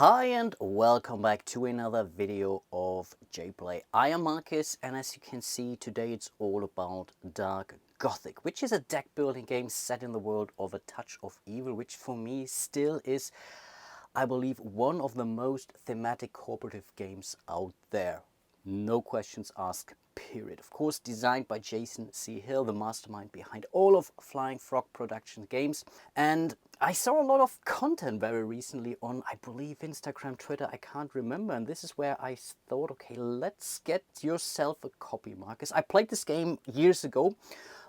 Hi and welcome back to another video of JPlay. I am Marcus, and as you can see today it's all about Dark Gothic, which is a deck building game set in the world of A Touch of Evil, which for me still is, I believe, one of the most thematic cooperative games out there. No questions asked, period. Of course, designed by Jason C. Hill, the mastermind behind all of Flying Frog Production games. And I saw a lot of content very recently on, I believe, Instagram, Twitter, I can't remember. And this is where I thought, okay, let's get yourself a copy, Marcus. I played this game years ago,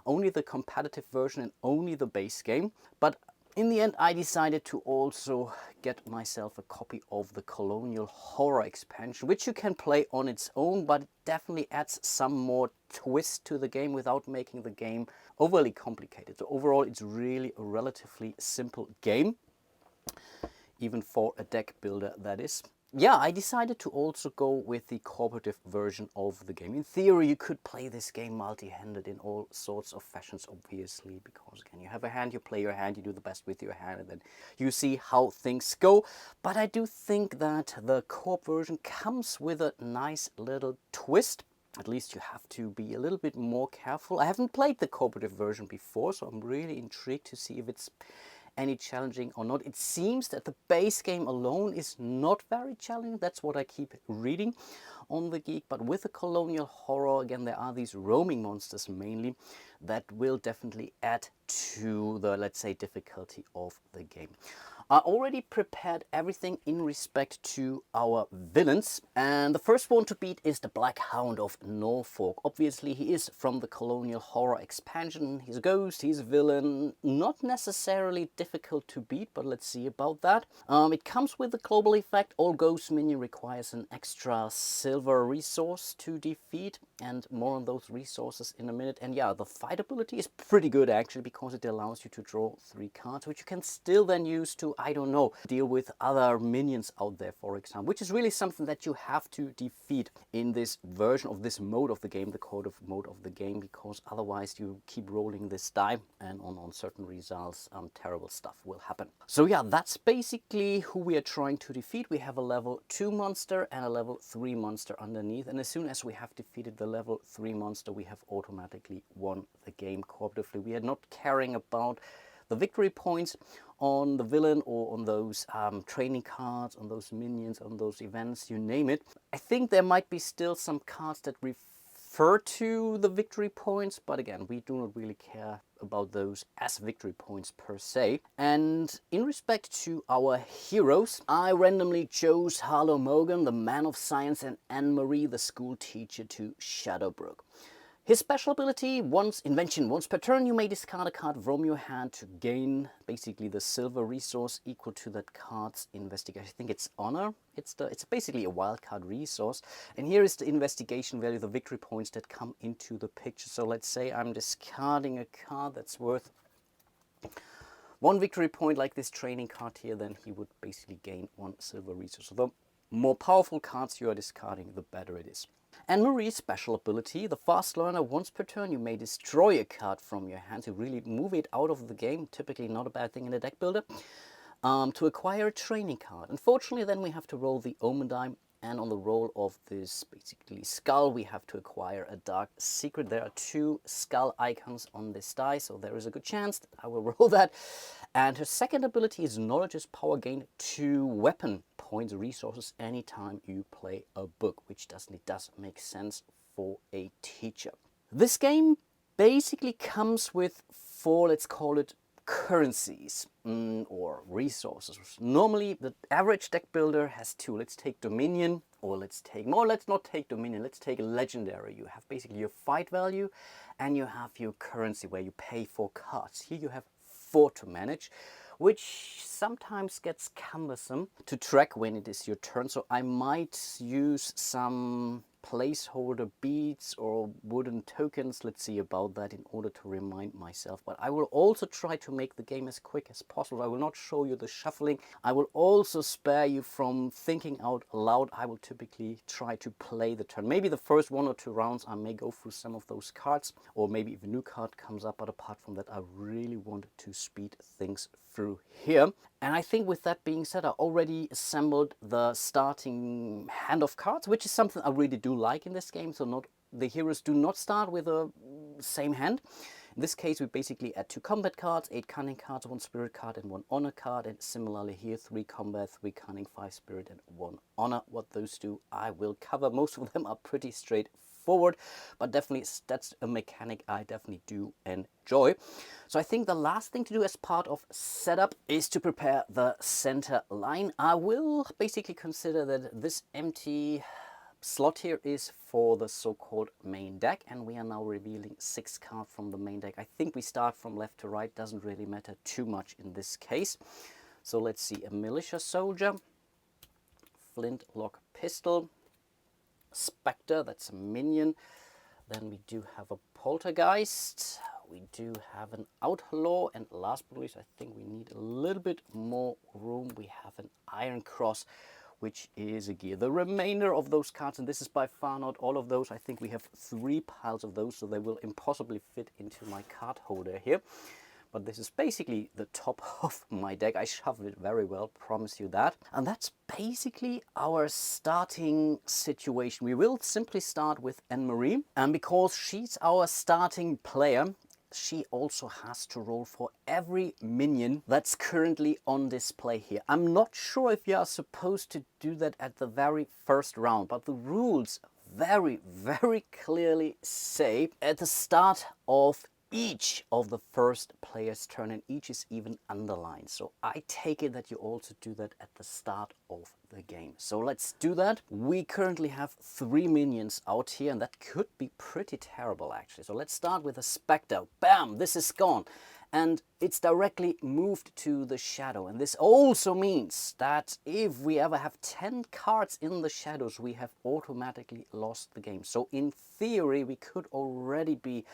only the competitive version and only the base game. But in the end, I decided to also get myself a copy of the Colonial Horror expansion, which you can play on its own, but it definitely adds some more twist to the game without making the game overly complicated. So overall, it's really a relatively simple game, even for a deck builder, that is. Yeah, I decided to also go with the cooperative version of the game. In theory, you could play this game multi-handed in all sorts of fashions, obviously, because again, you have a hand, you play your hand, you do the best with your hand, and then you see how things go. But I do think that the co-op version comes with a nice little twist. At least you have to be a little bit more careful. I haven't played the cooperative version before, so I'm really intrigued to see if it's any challenging or not. It seems that the base game alone is not very challenging. That's what I keep reading on the Geek. But with the Colonial Horror, again, there are these roaming monsters mainly that will definitely add to the, let's say, difficulty of the game. I already prepared everything in respect to our villains, and the first one to beat is the Black Hound of Norfolk. Obviously, he is from the Colonial Horror expansion. He's a ghost, he's a villain, not necessarily difficult to beat, but let's see about that. It comes with the global effect. All ghost minion requires an extra silver resource to defeat, and more on those resources in a minute. And yeah, the fight ability is pretty good actually, because it allows you to draw 3 cards, which you can still then use to, I don't know, deal with other minions out there, for example, which is really something that you have to defeat in this version of this mode of the game, the cooperative mode of the game, because otherwise you keep rolling this die and on certain results, terrible stuff will happen. So yeah, that's basically who we are trying to defeat. We have a level 2 monster and a level 3 monster underneath, and as soon as we have defeated the level 3 monster, we have automatically won the game cooperatively. We are not caring about the victory points on the villain or on those training cards, on those minions, on those events, you name it. I think there might be still some cards that refer to the victory points, but again, we do not really care about those as victory points per se. And in respect to our heroes, I randomly chose Harlow Morgan, the man of science, and Anne-Marie, the school teacher to Shadowbrook. His special ability, once per turn, you may discard a card from your hand to gain basically the silver resource equal to that card's investigation. I think it's honor. It's basically a wild card resource. And here is the investigation value, the victory points that come into the picture. So let's say I'm discarding a card that's worth 1 victory point, like this training card here, then he would basically gain 1 silver resource. So the more powerful cards you are discarding, the better it is. Anne-Marie's special ability, the fast learner, once per turn you may destroy a card from your hand to really move it out of the game, typically not a bad thing in a deck builder, to acquire a training card. Unfortunately, then we have to roll the Omen die, and on the roll of this basically skull we have to acquire a dark secret. There are 2 skull icons on this die, so there is a good chance that I will roll that. And her second ability is Knowledge's Power, gain 2 weapon points resources anytime you play a book, which does make sense for a teacher. This game basically comes with 4, let's call it, currencies or resources. Normally the average deck builder has 2. Let's take Dominion, or let's not take Dominion, let's take Legendary. You have basically your fight value and you have your currency where you pay for cards. Here you have 4 to manage, which sometimes gets cumbersome to track when it is your turn. So I might use some placeholder beads or wooden tokens, let's see about that, in order to remind myself. But I will also try to make the game as quick as possible. I will not show you the shuffling. I will also spare you from thinking out loud. I will typically try to play the turn. Maybe the first 1 or 2 rounds I may go through some of those cards, or maybe if a new card comes up, but apart from that I really want to speed things through here. And I think with that being said, I already assembled the starting hand of cards, which is something I really do like in this game. So not the heroes do not start with the same hand. In this case, we basically add 2 combat cards, 8 cunning cards, 1 spirit card and 1 honor card. And similarly here, 3 combat, 3 cunning, 5 spirit and 1 honor. What those do, I will cover. Most of them are pretty straightforward, but definitely that's a mechanic I definitely do enjoy. So I think the last thing to do as part of setup is to prepare the center line. I will basically consider that this empty slot here is for the so-called main deck, and we are now revealing 6 cards from the main deck. I think we start from left to right, doesn't really matter too much in this case. So let's see, a militia soldier, flintlock pistol, spectre, that's a minion. Then we do have a poltergeist, we do have an outlaw, and last but not least, I think we need a little bit more room. We have an iron cross, which is a gear. The remainder of those cards, and this is by far not all of those, I think we have 3 piles of those, so they will impossibly fit into my card holder here. But this is basically the top of my deck. I shuffled it very well, promise you that. And that's basically our starting situation. We will simply start with Anne-Marie, and because she's our starting player, she also has to roll for every minion that's currently on display here. I'm not sure if you are supposed to do that at the very first round, but the rules very, very clearly say at the start of each of the first player's turn, and each is even underlined. So I take it that you also do that at the start of the game. So let's do that. We currently have 3 minions out here, and that could be pretty terrible actually. So let's start with a spectre. Bam! This is gone. And it's directly moved to the shadow. And this also means that if we ever have 10 cards in the shadows, we have automatically lost the game. So in theory, we could already be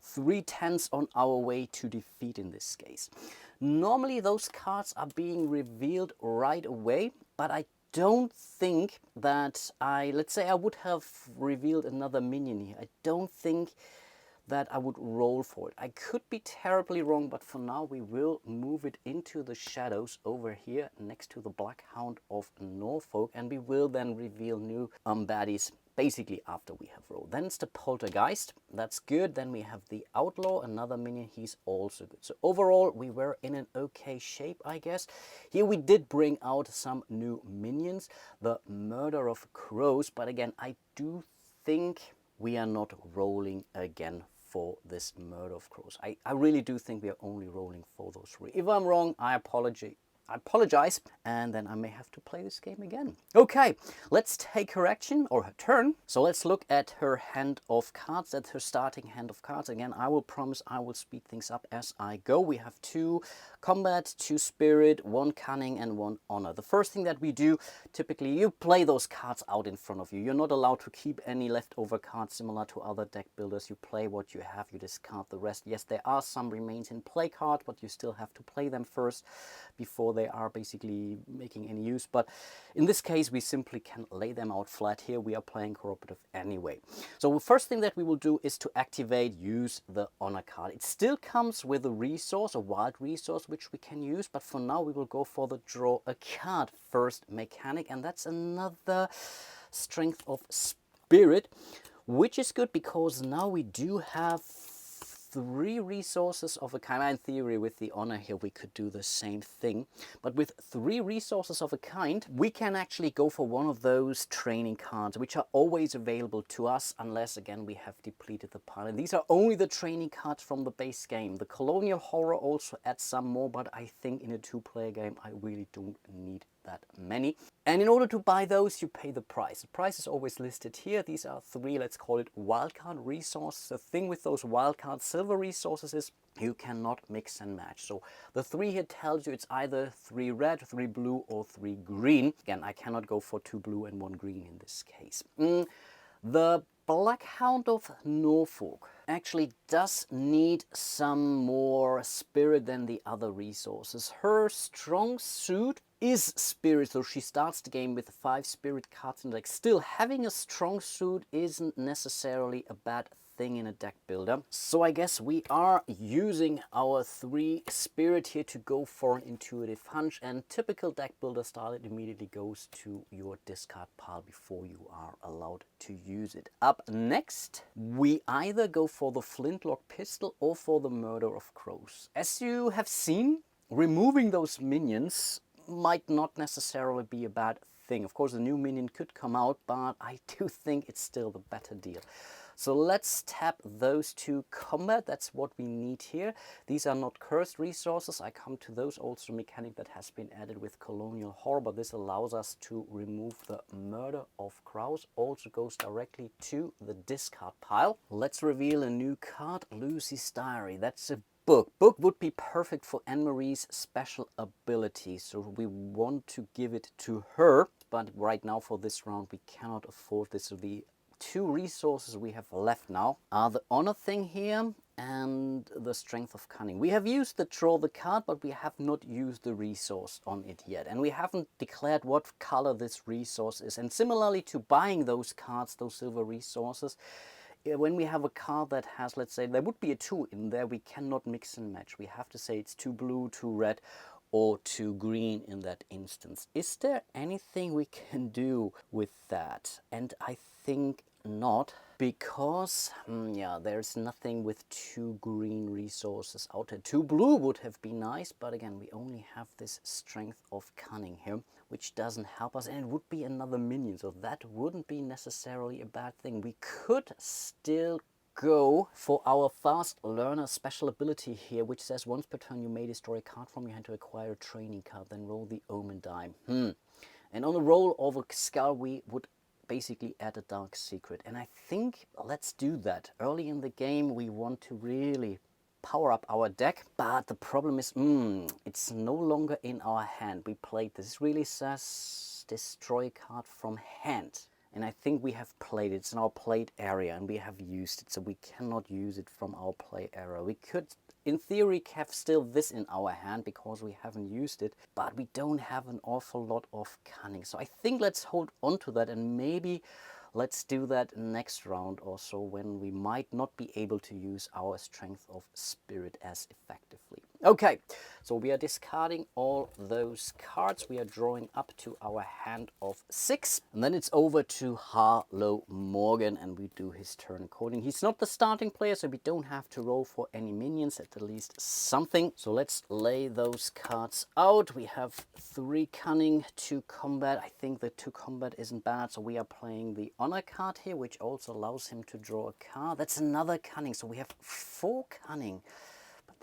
3/10 on our way to defeat in this case. Normally those cards are being revealed right away, but I don't think that let's say I would have revealed another minion here. I don't think that I would roll for it. I could be terribly wrong, but for now we will move it into the shadows over here next to the Black Hound of Norfolk, and we will then reveal new baddies basically after we have rolled. Then it's the poltergeist, that's good. Then we have the outlaw, another minion, he's also good. So overall we were in an okay shape, I guess. Here we did bring out some new minions, the murder of crows, but again I do think we are not rolling again for this murder of crows. I really do think we are only rolling for those 3. If I'm wrong, I apologize, and then I may have to play this game again. Okay, let's take her action, or her turn. So let's look at her hand of cards, at her starting hand of cards. Again, I will promise I will speed things up as I go. We have 2 combat, 2 spirit, 1 cunning, and 1 honor. The first thing that we do, typically you play those cards out in front of you. You're not allowed to keep any leftover cards similar to other deck builders. You play what you have, you discard the rest. Yes, there are some remains in play cards, but you still have to play them first before they are basically making any use. But in this case, we simply can lay them out flat here. We are playing cooperative anyway. So the first thing that we will do is to activate, use the honor card. It still comes with a resource, a wild resource, which we can use, but for now we will go for the draw a card first mechanic, and that's another strength of spirit, which is good because now we do have 3 resources of a kind. In theory, with the honor here, we could do the same thing. But with 3 resources of a kind, we can actually go for one of those training cards, which are always available to us, unless, again, we have depleted the pile. And these are only the training cards from the base game. The Colonial Horror also adds some more, but I think in a 2-player game, I really don't need that many. And in order to buy those, you pay the price. The price is always listed here. These are 3, let's call it wildcard resources. The thing with those wildcard silver resources is you cannot mix and match. So the 3 here tells you it's either 3 red, 3 blue, or 3 green. Again, I cannot go for 2 blue and 1 green in this case. The Black Hound of Norfolk actually does need some more spirit than the other resources. Her strong suit is spirit, so she starts the game with 5 spirit cards in the deck. Still, having a strong suit isn't necessarily a bad thing in a deck builder. So I guess we are using our 3 spirit here to go for an intuitive hunch, and typical deck builder style, it immediately goes to your discard pile before you are allowed to use it. Up next, we either go for the flintlock pistol or for the murder of crows. As you have seen, removing those minions might not necessarily be a bad thing. Of course, a new minion could come out, but I do think it's still the better deal. So let's tap those to combat. That's what we need here. These are not cursed resources. I come to those, also mechanic that has been added with Colonial Horror, but this allows us to remove the murder of crows. Also goes directly to the discard pile. Let's reveal a new card, Lucy's Diary. That's a book. Book would be perfect for Anne-Marie's special ability, so we want to give it to her, but right now for this round we cannot afford this. So the 2 resources we have left now are the honor thing here and the strength of cunning. We have used the draw the card, but we have not used the resource on it yet, and we haven't declared what color this resource is. And similarly to buying those cards, those silver resources, when we have a card that has, let's say, there would be a 2 in there, we cannot mix and match. We have to say it's 2 blue, 2 red, or 2 green in that instance. Is there anything we can do with that? And I think not, because yeah, there's nothing with 2 green resources out there. 2 blue would have been nice, but again, we only have this strength of cunning here, which doesn't help us, and it would be another minion, so that wouldn't be necessarily a bad thing. We could still go for our fast learner special ability here, which says once per turn you may destroy a card from your hand to acquire a training card, then roll the omen die. And on the roll of a skull we would basically add a dark secret, and I think let's do that. Early in the game we want to really power up our deck, but the problem is it's no longer in our hand. We played this, really says destroy a card from hand, and I think we have played it. It's in our played area and we have used it, so we cannot use it from our play area. We could in theory have still this in our hand because we haven't used it, but we don't have an awful lot of cunning, so I think let's hold on to that, and maybe let's do that next round or so, when we might not be able to use our strength of spirit as effectively. Okay, so we are discarding all those cards. We are drawing up to our hand of 6, and then it's over to Harlow Morgan, and we do his turn according. He's not the starting player, so we don't have to roll for any minions, at least something. So let's lay those cards out. We have 3 cunning, 2 combat. I think the 2 combat isn't bad, so we are playing the honor card here, which also allows him to draw a card. That's another cunning, so we have 4 cunning.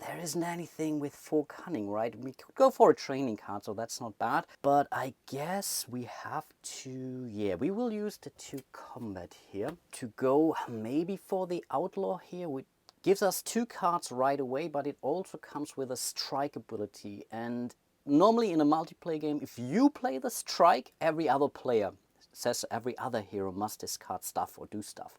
There isn't anything with 4 cunning, right? We could go for a training card, so that's not bad. But I guess we have to, yeah, we will use the 2 combat here to go maybe for the outlaw here, which gives us 2 cards right away, but it also comes with a strike ability. And normally in a multiplayer game, if you play the strike, every other player says every other hero must discard stuff or do stuff.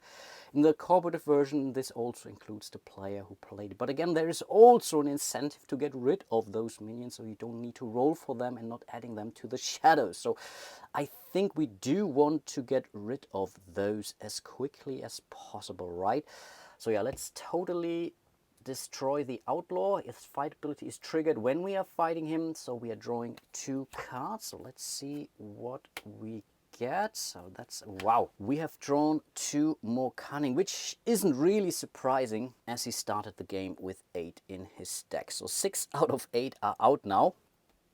In the cooperative version, this also includes the player who played it. But again, there is also an incentive to get rid of those minions, so you don't need to roll for them and not adding them to the shadows. So I think we do want to get rid of those as quickly as possible, right? So yeah, let's totally destroy the outlaw. His fight ability is triggered when we are fighting him, so we are drawing 2 cards. So let's see what we get. So that's, wow, we have drawn 2 more cunning, which isn't really surprising as he started the game with 8 in his deck. So 6 out of 8 are out now,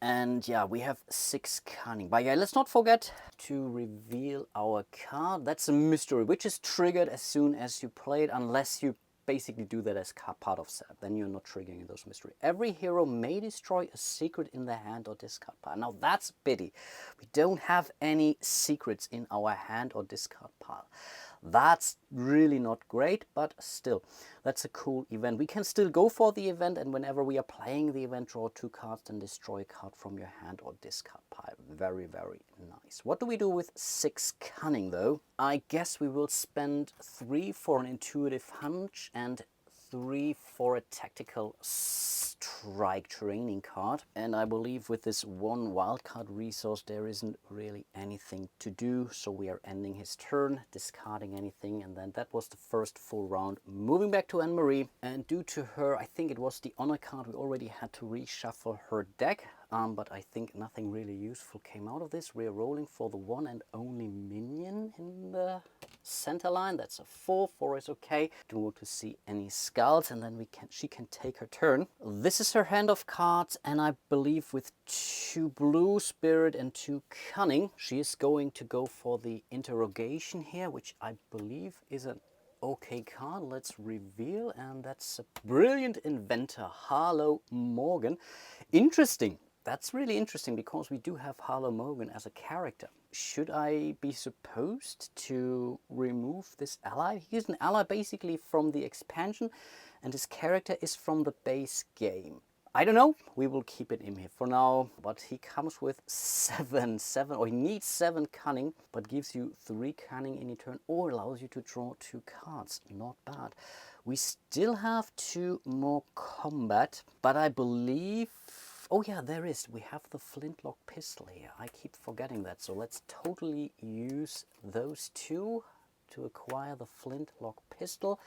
and yeah, we have 6 cunning. But yeah, let's not forget to reveal our card. That's a mystery which is triggered as soon as you play it, unless you basically do that as part of setup, then you're not triggering those mystery. Every hero may destroy a secret in their hand or discard pile. Now that's a pity. We don't have any secrets in our hand or discard pile. That's really not great, but still, that's a cool event. We can still go for the event, and whenever we are playing the event, draw 2 cards and destroy a card from your hand or discard pile. Very, very nice. What do we do with 6 cunning though? I guess we will spend 3 for an intuitive hunch and 3 for a tactical strike training card. And I believe with this 1 wildcard resource there isn't really anything to do. So we are ending his turn, discarding anything, and then that was the first full round. Moving back to Anne-Marie, and due to her, I think it was the honor card, we already had to reshuffle her deck. But I think nothing really useful came out of this. We're rolling for the one and only minion in the center line. That's a 4. 4 is okay. Don't want to see any skulls, and then she can take her turn. This is her hand of cards, and I believe with 2 blue spirit and 2 cunning, she is going to go for the interrogation here, which I believe is an okay card. Let's reveal, and that's a brilliant inventor, Harlow Morgan. Interesting. That's really interesting because we do have Harlow Morgan as a character. Should I be supposed to remove this ally? He's an ally basically from the expansion, and his character is from the base game. I don't know. We will keep it in here for now. But he comes with 7, or he needs 7 cunning, but gives you 3 cunning in your turn, or allows you to draw 2 cards. Not bad. We still have 2 more combat, but I believe... Oh yeah, there is. We have the flintlock pistol here. I keep forgetting that. So let's totally use those 2 to acquire the flintlock pistol.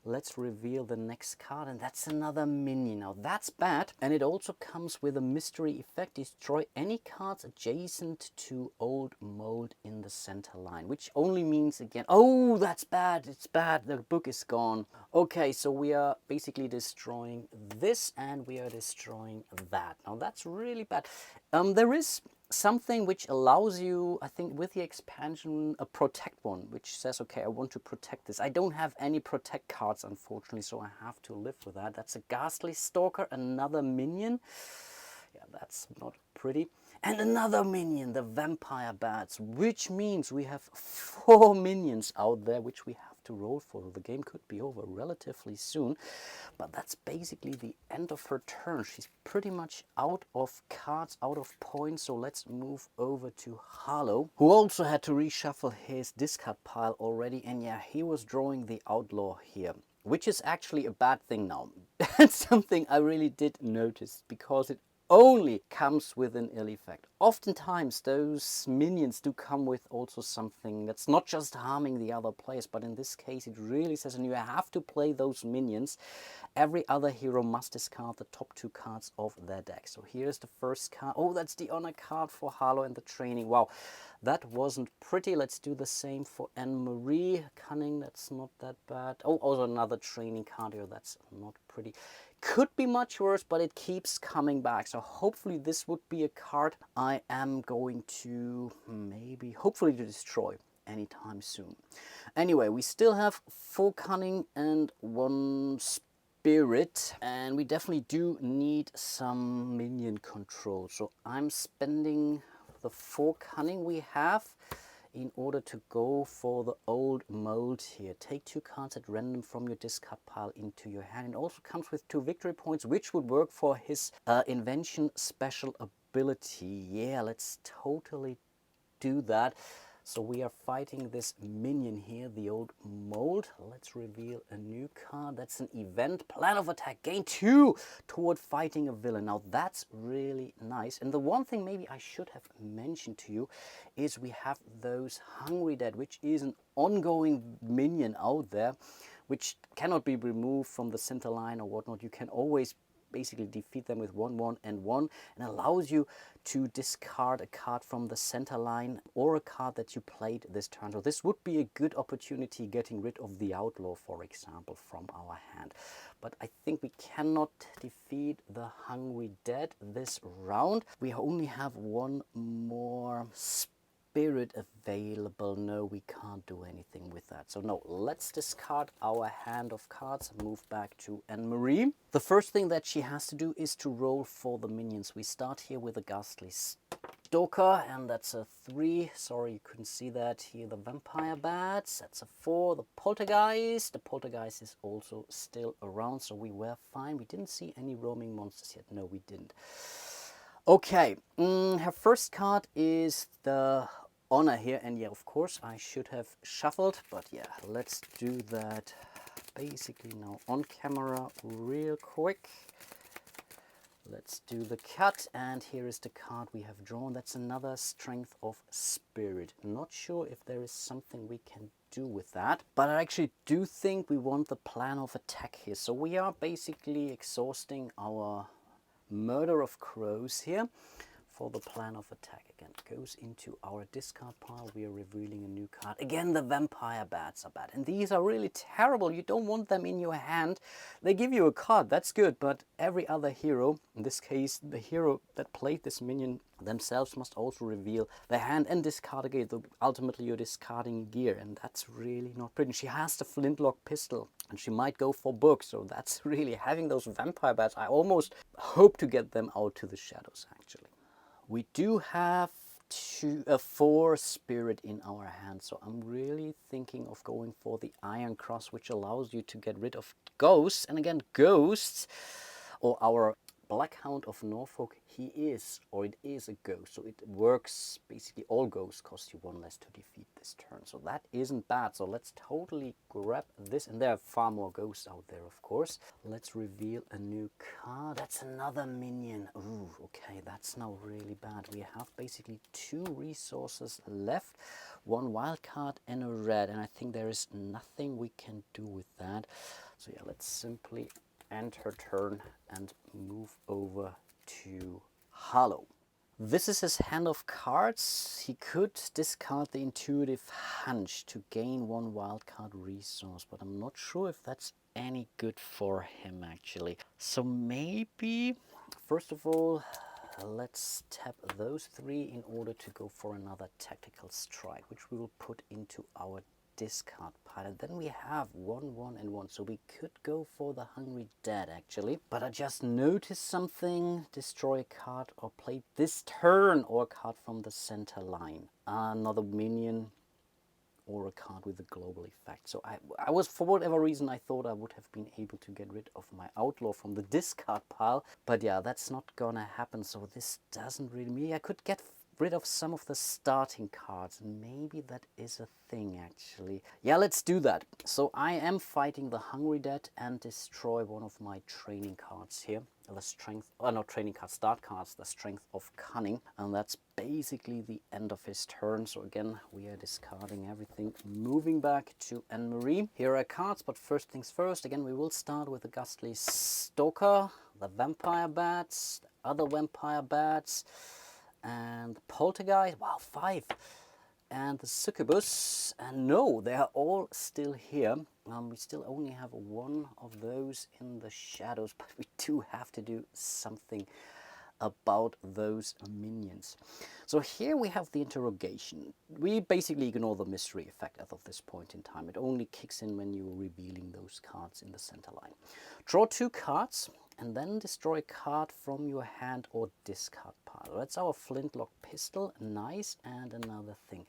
Let's reveal the next card, and that's another minion. Now that's bad, and it also comes with a mystery effect. Destroy any cards adjacent to old mold in the center line, which only means again, oh, that's bad, it's bad, the book is gone. Okay, so we are basically destroying this, and we are destroying that. Now that's really bad. There is something which allows you, I think with the expansion, a protect one, which says, okay, I want to protect this. I don't have any protect cards, unfortunately, so I have to live with that. That's a ghastly stalker, another minion. Yeah, that's not pretty. And another minion, the vampire bats, which means we have 4 minions out there, which we have to roll for. The game could be over relatively soon, but that's basically the end of her turn. She's pretty much out of cards, out of points, so let's move over to Harlow, who also had to reshuffle his discard pile already, and yeah, he was drawing the outlaw here, which is actually a bad thing now. That's something I really did notice, because it only comes with an ill effect. Oftentimes those minions do come with also something that's not just harming the other players, but in this case it really says, and you have to play those minions. Every other hero must discard the top 2 cards of their deck. So here's the first card. Oh, that's the honor card for Harlow and the training. Wow, that wasn't pretty. Let's do the same for Anne-Marie. Cunning, that's not that bad. Oh, also another training card here. That's not pretty. Could be much worse, but it keeps coming back. So hopefully this would be a card I am going to hopefully to destroy anytime soon. Anyway, we still have 4 cunning and 1 spirit, and we definitely do need some minion control. So I'm spending the 4 cunning we have in order to go for the old mold here. Take 2 cards at random from your discard pile into your hand. It also comes with 2 victory points, which would work for his invention special ability. Yeah, let's totally do that. So we are fighting this minion here, the old mold. Let's reveal a new card. That's an event. Plan of attack. Gain 2 toward fighting a villain. Now that's really nice. And the one thing maybe I should have mentioned to you is we have those Hungry Dead, which is an ongoing minion out there, which cannot be removed from the center line or whatnot. You can always basically defeat them with 1, 1, and 1, and allows you to discard a card from the center line or a card that you played this turn. So this would be a good opportunity getting rid of the outlaw, for example, from our hand. But I think we cannot defeat the Hungry Dead this round. We only have 1 more spirit available. No, we can't do anything with that. So no, let's discard our hand of cards and move back to Anne-Marie. The first thing that she has to do is to roll for the minions. We start here with a ghastly stalker, and that's a 3. Sorry, you couldn't see that here. The vampire bats, that's a 4. The poltergeist. The poltergeist is also still around, so we were fine. We didn't see any roaming monsters yet. No, we didn't. Okay, her first card is the honor here, and yeah, of course I should have shuffled, but yeah, let's do that basically now on camera real quick. Let's do the cut, and here is the card we have drawn. That's another Strength of Spirit. Not sure if there is something we can do with that, but I actually do think we want the plan of attack here. So we are basically exhausting our Murder of Crows here for the plan of attack. Again, it goes into our discard pile. We are revealing a new card. Again, the vampire bats are bad, and these are really terrible. You don't want them in your hand. They give you a card, that's good, but every other hero, in this case the hero that played this minion themselves, must also reveal their hand and discard again. So ultimately you're discarding gear, and that's really not pretty. She has the flintlock pistol, and she might go for books, so that's really having those vampire bats. I almost hope to get them out to the shadows actually. We do have 4 spirit in our hand, so I'm really thinking of going for the Iron Cross, which allows you to get rid of ghosts. And again, ghosts, or our Black Hound of Norfolk, he is, or it is, a ghost, so it works. Basically all ghosts cost you 1 less to defeat this turn, so that isn't bad. So let's totally grab this, and there are far more ghosts out there, of course. Let's reveal a new card. That's another minion. Ooh, okay, that's now really bad. We have basically 2 resources left, 1 wild card and a red, and I think there is nothing we can do with that. So yeah, let's simply end her turn and move over to Harlow. This is his hand of cards. He could discard the Intuitive Hunch to gain 1 wildcard resource, but I'm not sure if that's any good for him actually. So maybe, first of all, let's tap those 3 in order to go for another Tactical Strike, which we will put into our discard pile. And then we have 1, 1 and 1, so we could go for the Hungry Dead actually, but I just noticed something. Destroy a card or play this turn, or a card from the center line, another minion, or a card with a global effect. So I was, for whatever reason, I thought I would have been able to get rid of my Outlaw from the discard pile, but yeah, that's not gonna happen. So this doesn't really mean I could get rid of some of the starting cards. Maybe that is a thing actually. Yeah, let's do that. So I am fighting the Hungry Dead and destroy one of my training cards here. The strength, not training cards, start cards, the Strength of Cunning, and that's basically the end of his turn. So again, we are discarding everything, moving back to Anne-Marie. Here are cards, but first things first. Again, we will start with the Ghastly Stalker, the Vampire Bats, the other Vampire Bats, and the Poltergeist. Wow, 5. And the Succubus, and no, they are all still here. We still only have 1 of those in the shadows, but we do have to do something about those minions. So here we have the interrogation. We basically ignore the mystery effect as of this point in time. It only kicks in when you're revealing those cards in the center line. Draw 2 cards, and then destroy a card from your hand or discard pile. That's our Flintlock Pistol, nice, and another thing.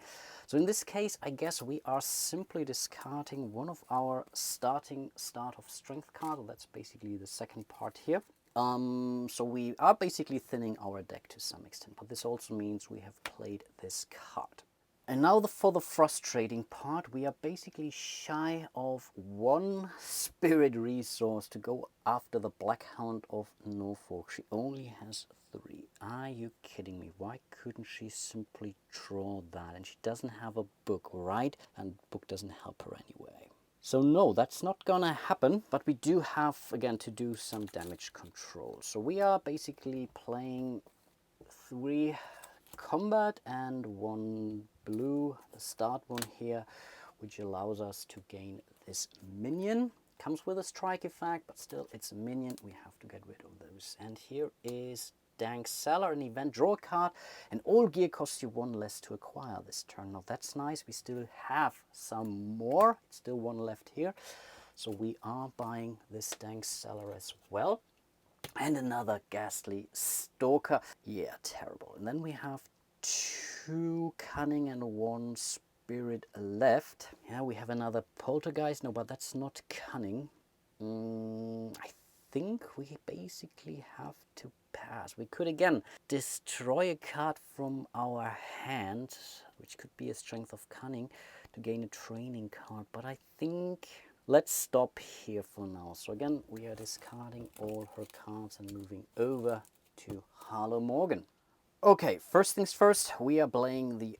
So in this case, I guess we are simply discarding one of our start of strength cards. That's basically the second part here. So we are basically thinning our deck to some extent, but this also means we have played this card. And now for the frustrating part, we are basically shy of 1 spirit resource to go after the Black Hound of Norfolk. She only has 3. Are you kidding me? Why couldn't she simply draw that? And she doesn't have a book, right? And book doesn't help her anyway. So no, that's not gonna happen, but we do have, again, to do some damage control. So we are basically playing 3 combat and 1 blue, the start one here, which allows us to gain this minion. Comes with a strike effect, but still it's a minion. We have to get rid of those. And here is Dank Cellar, an event, draw a card, and all gear costs you 1 less to acquire this turn. Now that's nice. We still have some more. It's still 1 left here. So we are buying this Dank Cellar as well. And another Ghastly Stalker. Yeah, terrible. And then we have 2 Cunning and 1 Spirit left. Yeah, we have another Poltergeist. No, but that's not Cunning. I think we basically have to pass. We could again destroy a card from our hand, which could be a Strength of Cunning, to gain a training card. But I think let's stop here for now. So again, we are discarding all her cards and moving over to Harlow Morgan. Okay, first things first, we are playing the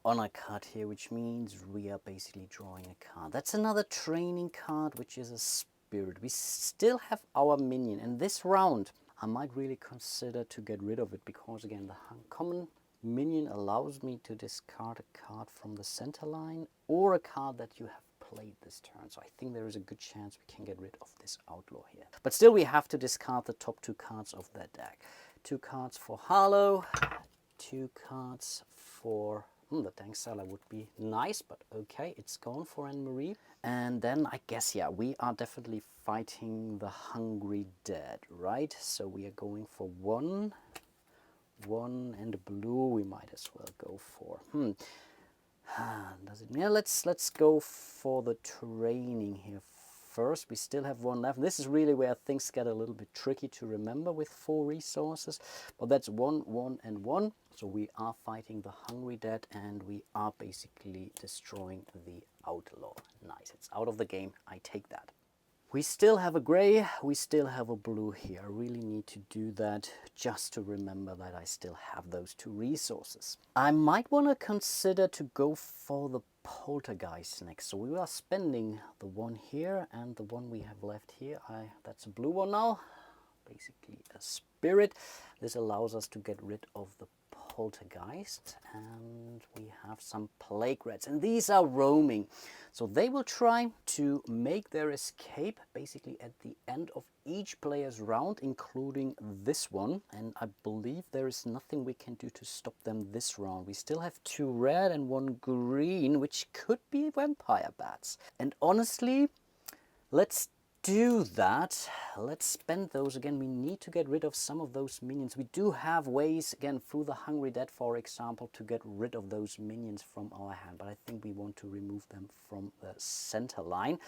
honor card here, which means we are basically drawing a card. That's another training card, which is a spirit. We still have our minion, and this round I might really consider to get rid of it, because again, the uncommon minion allows me to discard a card from the center line or a card that you have played this turn. So I think there is a good chance we can get rid of this outlaw here. But still, we have to discard the top 2 cards of that deck. 2 cards for Harlow, 2 cards for the tank seller would be nice, but okay, it's gone for Anne-Marie. And then I guess, yeah, we are definitely fighting the Hungry Dead, right? So we are going for one and a blue. We might as well go for does it? Yeah, let's go for the training here first. We still have 1 left. This is really where things get a little bit tricky to remember with 4 resources, but that's 1, 1, and 1. So we are fighting the Hungry Dead, and we are basically destroying the outlaw. Nice, it's out of the game. I take that. We still have a gray, we still have a blue here. I really need to do that just to remember that I still have those 2 resources. I might want to consider to go for the poltergeist next. So we are spending the 1 here and the 1 we have left here. That's a blue one now, basically a spirit. This allows us to get rid of the poltergeist, and we have some plague rats, and these are roaming, so they will try to make their escape basically at the end of each player's round, including this one, and I believe there is nothing we can do to stop them this round. We still have 2 red and 1 green, which could be vampire bats, and honestly, let's do that. Let's spend those again. We need to get rid of some of those minions. We do have ways, again, through the Hungry Dead, for example, to get rid of those minions from our hand, but I think we want to remove them from the center line.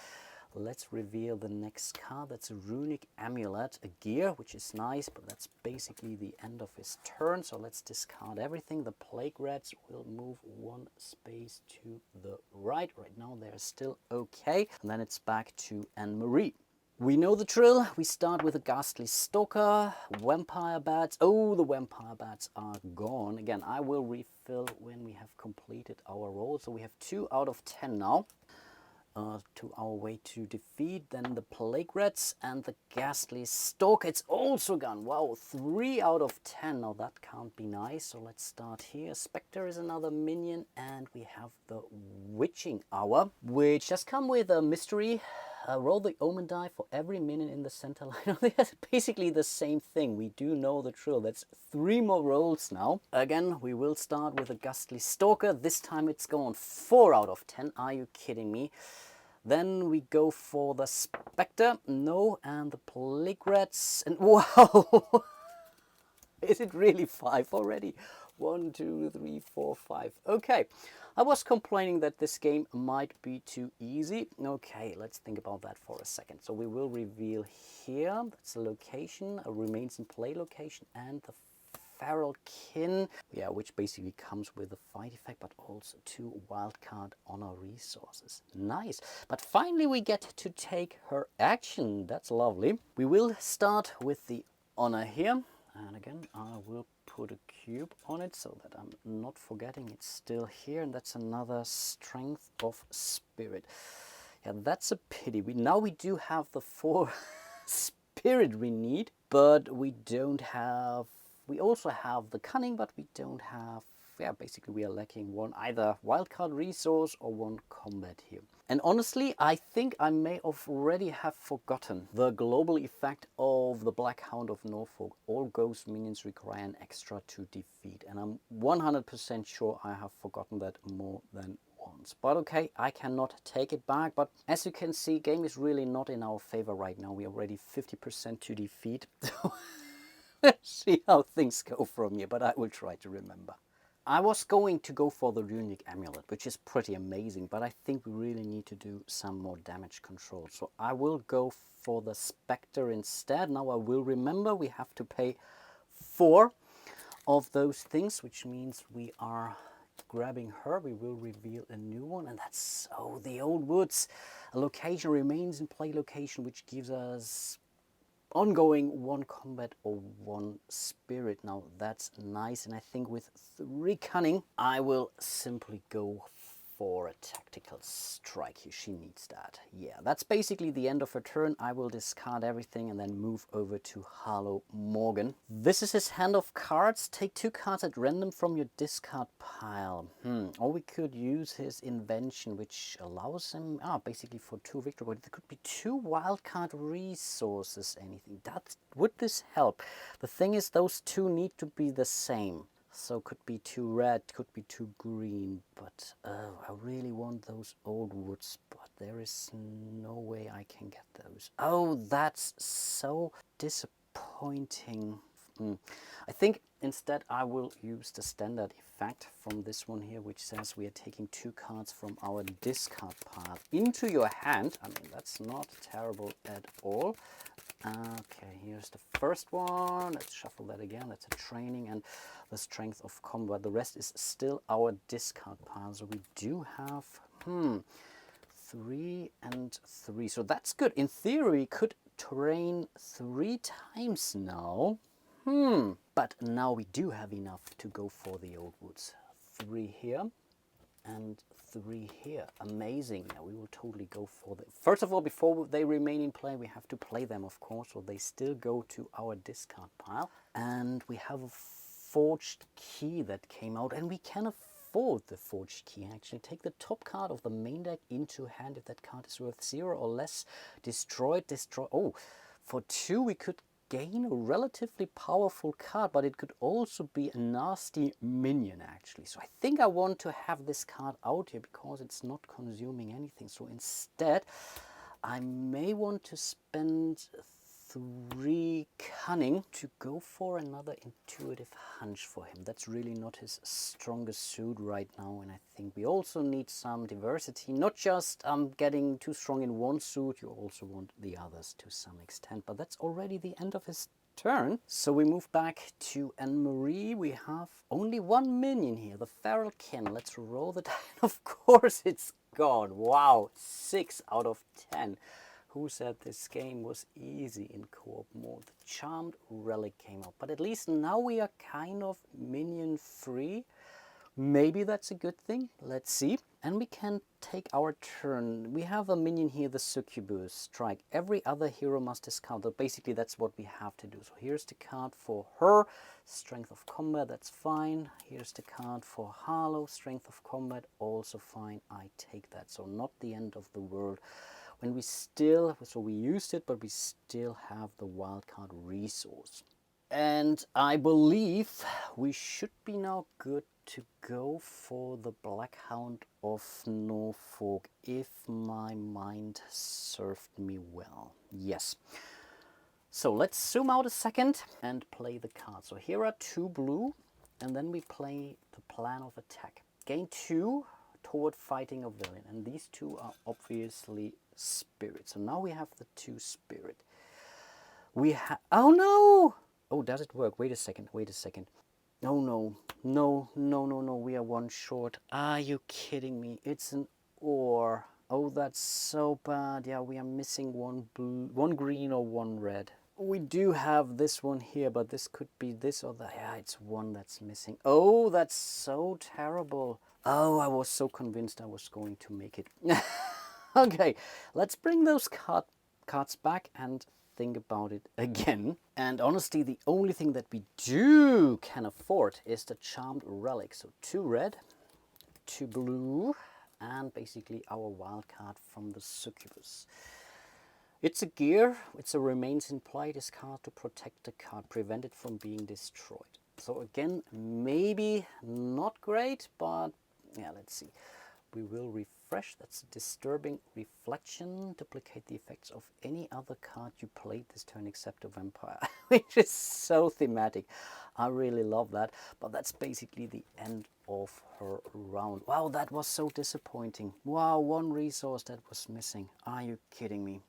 Let's reveal the next card. That's a runic amulet, a gear, which is nice, but that's basically the end of his turn. So let's discard everything. The plague rats will move 1 space to the right. Right now they're still okay. And then it's back to Anne-Marie. We know the drill. We start with a ghastly stalker, vampire bats. Oh, the vampire bats are gone. Again, I will refill when we have completed our roll. So we have 2 out of 10 now. To our way to defeat. Then the plague rats and the ghastly stalker. It's also gone. Wow, 3 out of 10. Now that can't be nice. So let's start here. Spectre is another minion, and we have the witching hour, which does come with a mystery. Roll the omen die for every minion in the center line. That's basically the same thing. We do know the drill. That's 3 more rolls now. Again, we will start with a ghastly stalker. This time it's gone 4 out of 10. Are you kidding me? Then we go for the Spectre, no, and the plague rats, and wow! Is it really 5 already? 1, 2, 3, 4, 5. Okay, I was complaining that this game might be too easy. Okay, let's think about that for a second. So we will reveal here, that's the location, a remains in play location, and the feral kin, yeah, which basically comes with a fight effect, but also 2 wildcard honor resources. Nice. But finally we get to take her action. That's lovely. We will start with the honor here, and again I will put a cube on it so that I'm not forgetting it's still here, and that's another strength of spirit. Yeah, that's a pity. Now we do have the 4 spirit we need, but we don't have. We also have the cunning, but we don't have, yeah, basically we are lacking 1 either wildcard resource or 1 combat here. And honestly, I think I may already have forgotten the global effect of the Black Hound of Norfolk. All ghost minions require an extra to defeat. And I'm 100% sure I have forgotten that more than once. But okay, I cannot take it back. But as you can see, game is really not in our favor right now. We are already 50% to defeat. Let's see how things go from here, but I will try to remember. I was going to go for the runic amulet, which is pretty amazing, but I think we really need to do some more damage control. So I will go for the Spectre instead. Now I will remember we have to pay 4 of those things, which means we are grabbing her, we will reveal a new one, and that's the Old Woods. A location remains in play location, which gives us ongoing 1 combat or 1 spirit. Now that's nice, and I think with 3 cunning, I will simply go for a tactical strike here. She needs that. Yeah, that's basically the end of her turn. I will discard everything and then move over to Harlow Morgan. This is his hand of cards. Take 2 cards at random from your discard pile. Or we could use his invention, which allows him basically for 2 victory, but there could be 2 wildcard resources, anything. Would this help? The thing is, those 2 need to be the same. So could be 2 red, could be 2 green, but I really want those Old Woods, but there is no way I can get those. Oh, that's so disappointing. I think instead I will use the standard effect from this one here, which says we are taking 2 cards from our discard pile into your hand. I mean, that's not terrible at all. Okay, here's the first one. Let's shuffle that again. That's a training and the strength of combat. The rest is still our discard pile. So we do have 3 and 3. So that's good. In theory, could train 3 times now. But now we do have enough to go for the Old Woods. 3 here and 3 here. Amazing. Now we will totally go for the... First of all, before they remain in play, we have to play them, of course, so they still go to our discard pile. And we have a forged key that came out, and we can afford the forged key. Actually, take the top card of the main deck into hand. If that card is worth 0 or less, destroy. Oh, for 2 we could gain a relatively powerful card, but it could also be a nasty minion actually. So I think I want to have this card out here because it's not consuming anything. So instead I may want to spend 3 cunning to go for another intuitive hunch for him. That's really not his strongest suit right now, and I think we also need some diversity. Not just getting too strong in one suit, you also want the others to some extent, but that's already the end of his turn. So we move back to Anne-Marie. We have only 1 minion here, the Feral Kin. Let's roll the die. Of course it's gone. Wow, 6 out of 10. Who said this game was easy in co-op mode? The Charmed Relic came out, but at least now we are kind of minion free. Maybe that's a good thing. Let's see. And we can take our turn. We have a minion here, the Succubus. Strike. Every other hero must discard. So basically that's what we have to do. So here's the card for her. Strength of combat, that's fine. Here's the card for Harlow. Strength of combat, also fine. I take that. So not the end of the world. When we still, so we used it, but we still have the wildcard resource. And I believe we should be now good to go for the Black Hound of Norfolk, if my mind served me well. Yes. So let's zoom out a second and play the cards. So here are 2 blue, and then we play the plan of attack. Gain 2 toward fighting a villain, and these 2 are obviously spirit. So now we have the 2 spirit. We have, oh no! Oh, does it work? Wait a second, wait a second. Oh no, no, no, no, no, we are 1 short. Are you kidding me? It's an ore. Oh, that's so bad. Yeah, we are missing 1 blue, 1 green or 1 red. We do have this one here, but this could be this or that. Yeah, it's 1 that's missing. Oh, that's so terrible. Oh, I was so convinced I was going to make it. Okay, let's bring those cards back and think about it again. And honestly, the only thing that we can afford is the Charmed Relic. So 2 red, 2 blue, and basically our wild card from the Succubus. It's a gear, it's a remains in play. This card to protect the card, prevent it from being destroyed. So again, maybe not great, but yeah, let's see. We will refresh. That's a disturbing reflection. Duplicate the effects of any other card you played this turn except a vampire, which is so thematic. I really love that. But that's basically the end of her round. Wow, that was so disappointing. Wow, 1 resource that was missing. Are you kidding me?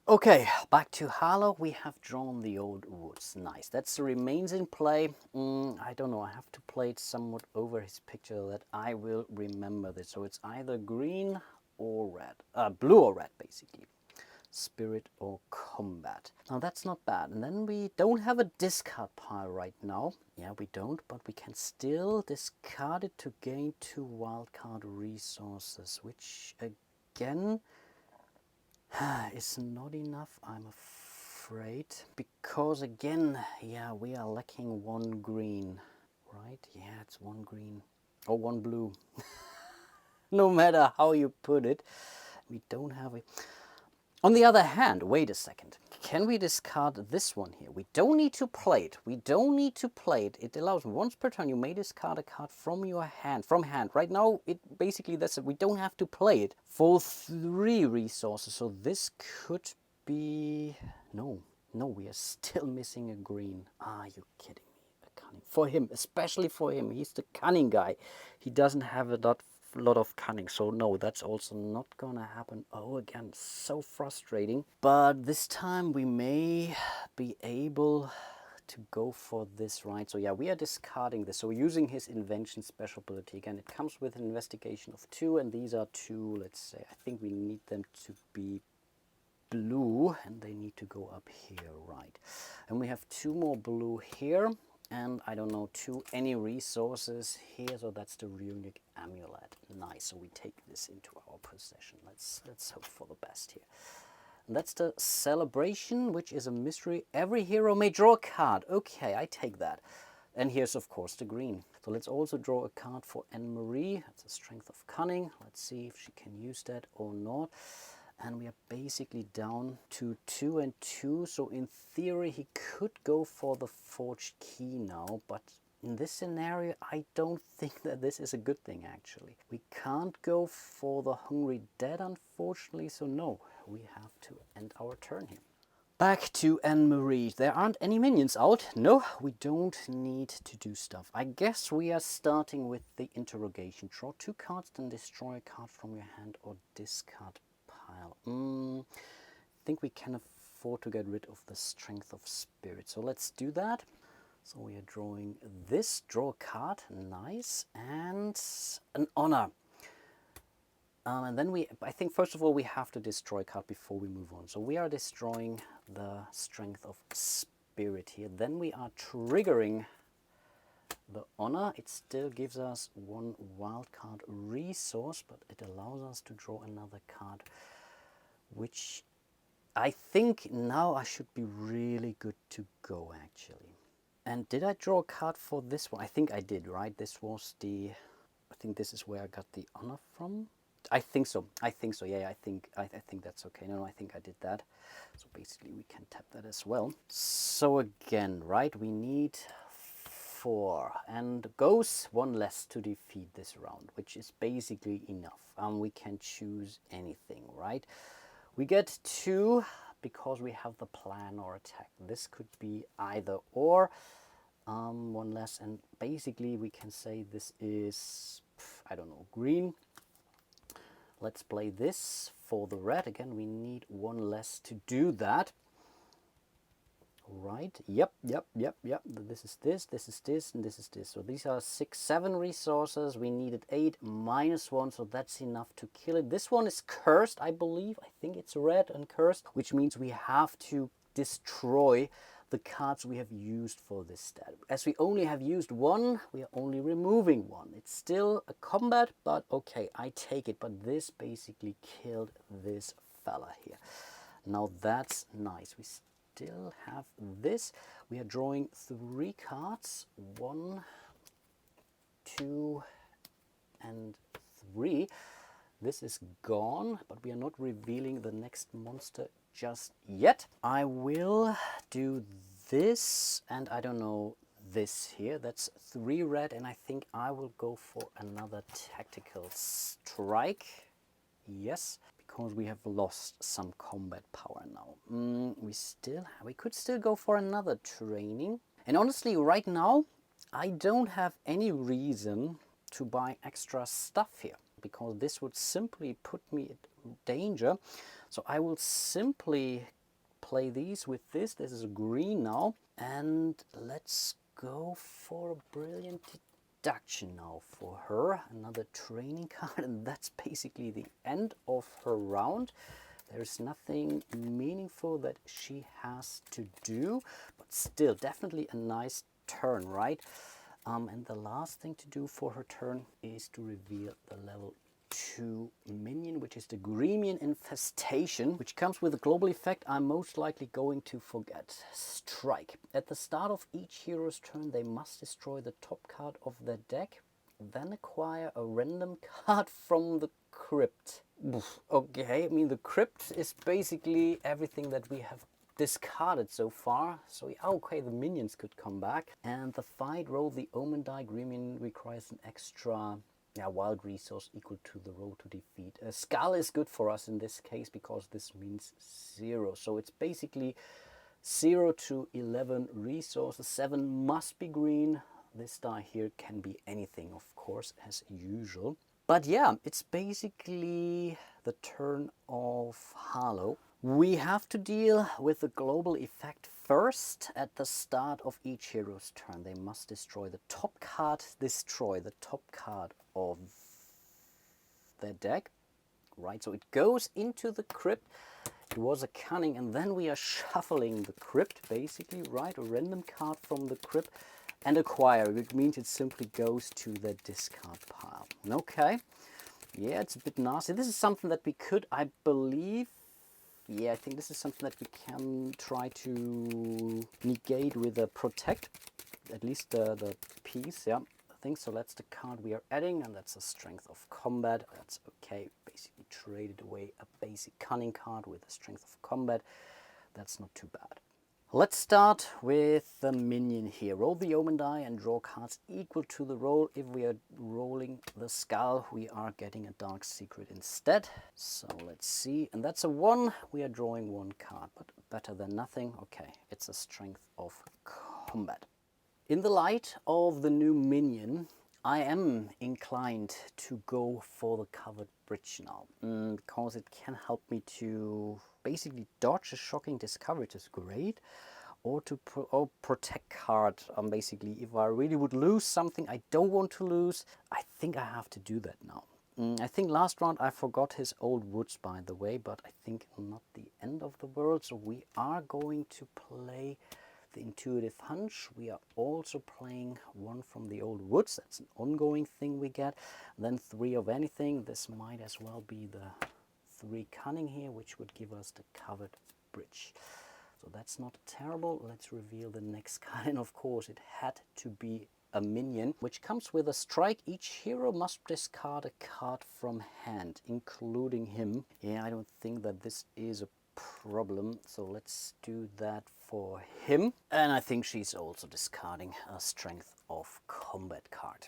Okay, back to Harlow. We have drawn the old woods. Nice. That's the remains in play. I don't know. I have to play it somewhat over his picture that I will remember this. So it's either green or red. Blue or red, basically. Spirit or combat. Now that's not bad. And then we don't have a discard pile right now. Yeah, we don't, but we can still discard it to gain 2 wildcard resources, which again is not enough, I'm afraid, because again, yeah, we are lacking 1 green, right? Yeah, it's 1 green or 1 blue. No matter how you put it, we don't have it. On the other hand, wait a second. Can we discard this one here? We don't need to play it. We don't need to play it. It allows once per turn you may discard a card from your hand. From hand. Right now, it basically that's it. We don't have to play it for 3 resources. So this could be no. No, we are still missing a green. Are you kidding me? A cunning. For him, especially for him. He's the cunning guy. He doesn't have a lot of cunning, so no, that's also not gonna happen. Oh, again, so frustrating. But this time we may be able to go for this, right? So yeah, we are discarding this. So we're using his invention special ability. Again, it comes with an investigation of 2, and these are 2, let's say, I think we need them to be blue, and they need to go up here, right? And we have 2 more blue here, and I don't know, 2 any resources here, so that's the runic amulet. Nice. So we take this into our possession. Let's hope for the best here. And that's the celebration, which is a mystery. Every hero may draw a card. Okay, I take that. And here's of course the green. So let's also draw a card for Anne-Marie. That's a strength of cunning. Let's see if she can use that or not. And we are basically down to 2 and 2, so in theory he could go for the forged key now, but in this scenario I don't think that this is a good thing actually. We can't go for the hungry dead unfortunately, so no, we have to end our turn here. Back to Anne-Marie. There aren't any minions out. No, we don't need to do stuff. I guess we are starting with the interrogation. Draw 2 cards, then destroy a card from your hand or discard pile. I think we can afford to get rid of the strength of spirit. So let's do that. So we are drawing this. Draw a card. Nice. And an honor. And then I think first of all we have to destroy a card before we move on. So we are destroying the strength of spirit here. Then we are triggering the honor. It still gives us 1 wildcard resource, but it allows us to draw another card, which I think now I should be really good to go actually. And did I draw a card for this one? I think I did, right? This was the, I think this is where I got the honor from. I think so. I think so. Yeah, I think that's okay. No, I think I did that. So basically we can tap that as well. So again, right, we need 4 and goes 1 less to defeat this round, which is basically enough. We can choose anything, right? We get 2 because we have the plan or attack. This could be either or. 1 less, and basically we can say this is, I don't know, green. Let's play this for the red. Again, we need 1 less to do that. Right, yep. This is this, and this is this. So these are 6, 7 resources. We needed 8 minus 1, so that's enough to kill it. This one is cursed, I believe. I think it's red and cursed, which means we have to destroy the cards we have used for this stat. As we only have used 1, we are only removing 1. It's still a combat, but okay, I take it. But this basically killed this fella here. Now that's nice. We still have this. We are drawing 3 cards. 1, 2, and 3. This is gone, but we are not revealing the next monster just yet. I will do this, and I don't know, this here. That's 3 red, and I think I will go for another tactical strike. Yes, because we have lost some combat power now. We could still go for another training. And honestly, right now, I don't have any reason to buy extra stuff here, because this would simply put me danger. So I will simply play these with this. This is a green now. And let's go for a brilliant deduction now for her. Another training card, and that's basically the end of her round. There's nothing meaningful that she has to do, but still definitely a nice turn, right? And the last thing to do for her turn is to reveal the level 2 minion, which is the Gremian Infestation, which comes with a global effect I'm most likely going to forget. Strike. At the start of each hero's turn, they must destroy the top card of their deck, then acquire a random card from the crypt. Okay, I mean the crypt is basically everything that we have discarded so far. So okay, the minions could come back. And the fight, roll the omen die. Gremian requires an extra wild resource equal to the roll to defeat. A skull is good for us in this case because this means 0. So it's basically 0 to 11 resources. 7 must be green. This die here can be anything, of course, as usual. But yeah, it's basically the turn of Harlow. We have to deal with the global effect first. At the start of each hero's turn, they must destroy the top card of their deck. Right, so it goes into the crypt. It was a cunning, and then we are shuffling the crypt, basically, right? A random card from the crypt and acquire, which means it simply goes to the discard pile. Okay, yeah, it's a bit nasty. This is something that we could, I believe, yeah, I think this is something that we can try to negate with a protect, at least the piece, yeah. I think so. That's the card we are adding, and that's a strength of combat. That's okay. Basically traded away a basic cunning card with a strength of combat. That's not too bad. Let's start with the minion here. Roll the omen die and draw cards equal to the roll. If we are rolling the skull, we are getting a dark secret instead. So let's see. And that's a 1. We are drawing 1 card, but better than nothing. Okay, it's a strength of combat. In the light of the new minion, I am inclined to go for the covered bridge now, because it can help me to basically dodge a shocking discovery, which is great, or to protect card. Basically, if I really would lose something I don't want to lose, I think I have to do that now. I think last round I forgot his old woods, by the way, but I think not the end of the world. So we are going to play the intuitive hunch. We are also playing 1 from the old woods. That's an ongoing thing we get. Then 3 of anything. This might as well be the 3 cunning here, which would give us the covered bridge. So that's not terrible. Let's reveal the next card. And of course it had to be a minion, which comes with a strike. Each hero must discard a card from hand, including him. Yeah, I don't think that this is a problem, so let's do that for him. And I think she's also discarding a strength of combat card.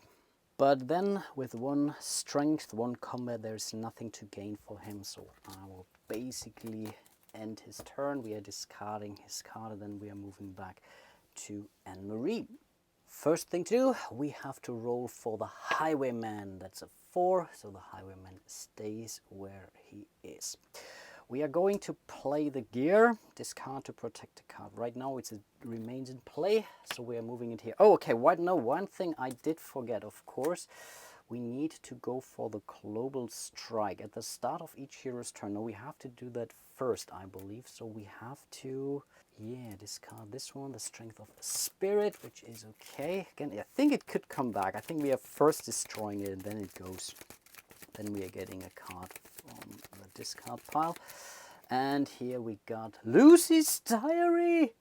But then with 1 strength, 1 combat, there's nothing to gain for him, so I will basically end his turn. We are discarding his card, and then we are moving back to Anne-Marie. First thing to do, we have to roll for the Highwayman. That's a 4, so the Highwayman stays where he is. We are going to play the gear, discard to protect the card. Right now it remains in play, so we are moving it here. Oh, okay, one thing I did forget, of course. We need to go for the global strike at the start of each hero's turn. No, we have to do that first, I believe. So we have to, yeah, discard this one, the strength of spirit, which is okay. Again, I think it could come back. I think we are first destroying it, and then it goes. Then we are getting a card from the discard pile. And here we got Lucy's Diary.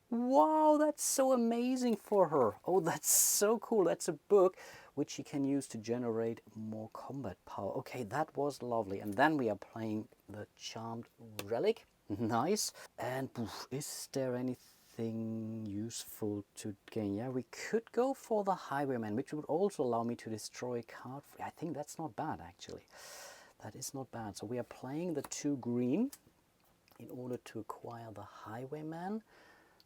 Wow, that's so amazing for her. Oh, that's so cool. That's a book which she can use to generate more combat power. Okay, that was lovely. And then we are playing the Charmed Relic. Nice. And is there anything useful to gain? Yeah, we could go for the Highwayman, which would also allow me to destroy a card. I think that's not bad, actually. That is not bad. So we are playing the 2 green in order to acquire the Highwayman.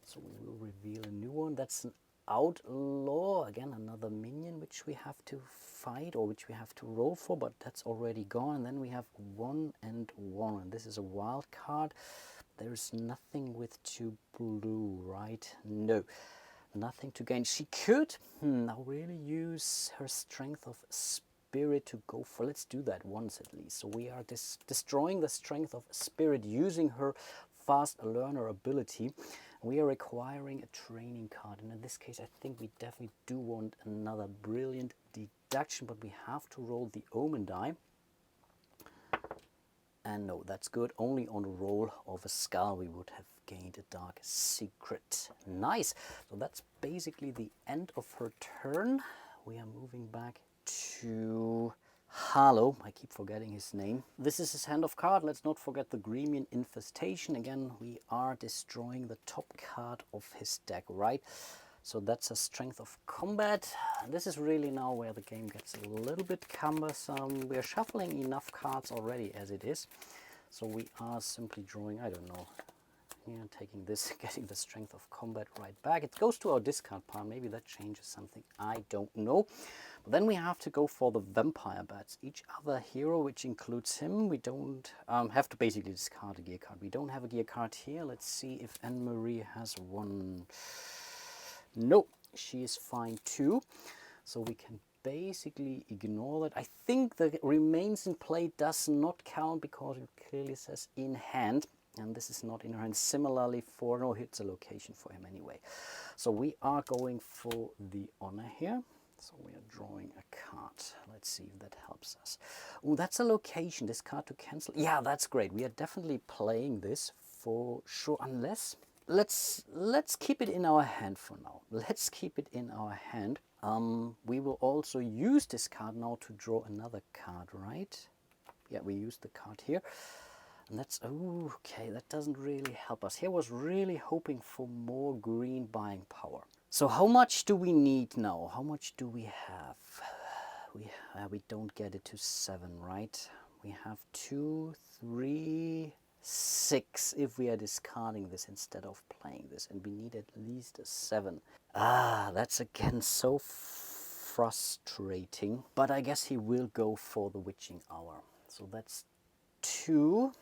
So we will reveal a new one. That's an Outlaw. Again, another minion which we have to fight, or which we have to roll for, but that's already gone. And then we have 1 and 1, and this is a wild card. There's nothing with 2 blue, right? No, nothing to gain. She could now really use her strength of spirit to go for, let's do that once at least. So we are destroying the strength of spirit using her fast learner ability. We are requiring a training card, and in this case I think we definitely do want another brilliant deduction, but we have to roll the omen die. And no, that's good. Only on a roll of a skull we would have gained a dark secret. Nice. So that's basically the end of her turn. We are moving back to Harlow. I keep forgetting his name. This is his hand of card. Let's not forget the Gremian Infestation. Again, we are destroying the top card of his deck, right? So that's a strength of combat. And this is really now where the game gets a little bit cumbersome. We're shuffling enough cards already as it is. So we are simply drawing, I don't know, here, taking this, getting the strength of combat right back. It goes to our discard pile. Maybe that changes something. I don't know. But then we have to go for the vampire bats. Each other hero, which includes him, we don't have to basically discard a gear card. We don't have a gear card here. Let's see if Anne-Marie has one. No, she is fine too. So we can basically ignore that. I think the remains in play does not count because it clearly says in hand. And this is not in her hand. Similarly for, no, it's a location for him anyway. So we are going for the honor here. So we are drawing a card. Let's see if that helps us. Oh, that's a location. This card to cancel. Yeah, that's great. We are definitely playing this for sure. Unless, let's keep it in our hand for now. Let's keep it in our hand. We will also use this card now to draw another card, right? Yeah, we use the card here. And that's, oh, okay, that doesn't really help us. Here was really hoping for more green buying power. So how much do we need now? How much do we have? We don't get it to 7, right? We have 2, 3, 6 if we are discarding this instead of playing this. And we need at least a 7. Ah, that's again so frustrating. But I guess he will go for the witching hour. So that's 2.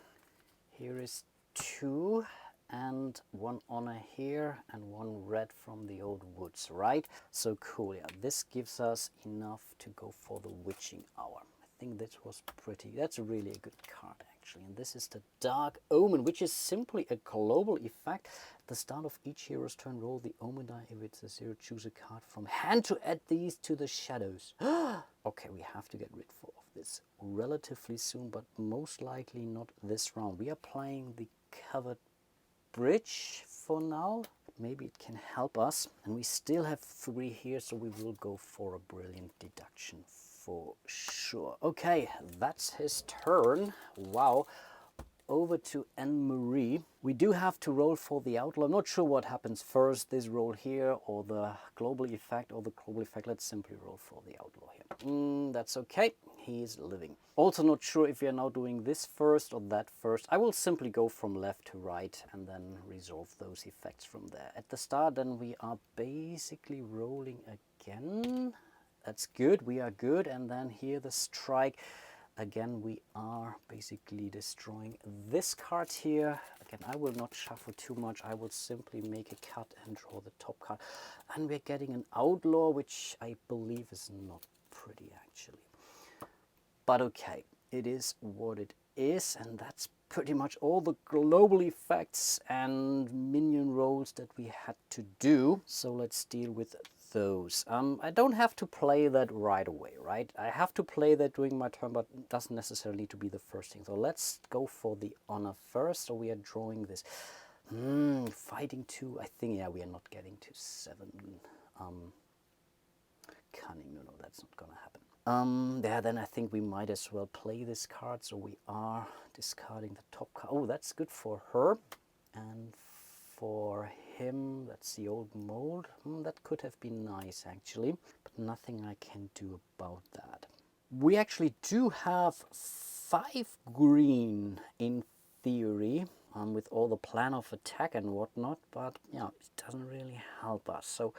Here is 2 and 1 honor here and 1 red from the old woods, right? So cool, yeah. This gives us enough to go for the witching hour. I think this was pretty, that's really a good card actually. And this is the Dark Omen, which is simply a global effect. At the start of each hero's turn, roll the Omen die. If it's a 0, choose a card from hand to add these to the shadows. Okay, we have to get rid of this relatively soon, but most likely not this round. We are playing the covered bridge for now. Maybe it can help us. And we still have 3 here, so we will go for a brilliant deduction for sure. Okay, that's his turn. Wow. Over to Anne-Marie. We do have to roll for the outlaw. I'm not sure what happens first, this roll here or the global effect or the global effect. Let's simply roll for the outlaw here. That's okay. He is living. Also not sure if we are now doing this first or that first. I will simply go from left to right and then resolve those effects from there. At the start then we are basically rolling again. That's good. We are good. And then here the strike. Again, we are basically destroying this card here. Again, I will not shuffle too much. I will simply make a cut and draw the top card. And we're getting an outlaw, which I believe is not pretty actually. But okay, it is what it is. And that's pretty much all the global effects and minion rolls that we had to do. So let's deal with those. I don't have to play that right away, right? I have to play that during my turn, but it doesn't necessarily need to be the first thing. So let's go for the honor first. So we are drawing this. Fighting 2, I think, yeah, we are not getting to 7. Cunning, no, that's not gonna happen. Yeah, then I think we might as well play this card. So we are discarding the top card. Oh, that's good for her. And for him, that's the old mold. That could have been nice actually, but nothing I can do about that. We actually do have 5 green in theory, with all the plan of attack and whatnot, but yeah, it doesn't really help us. So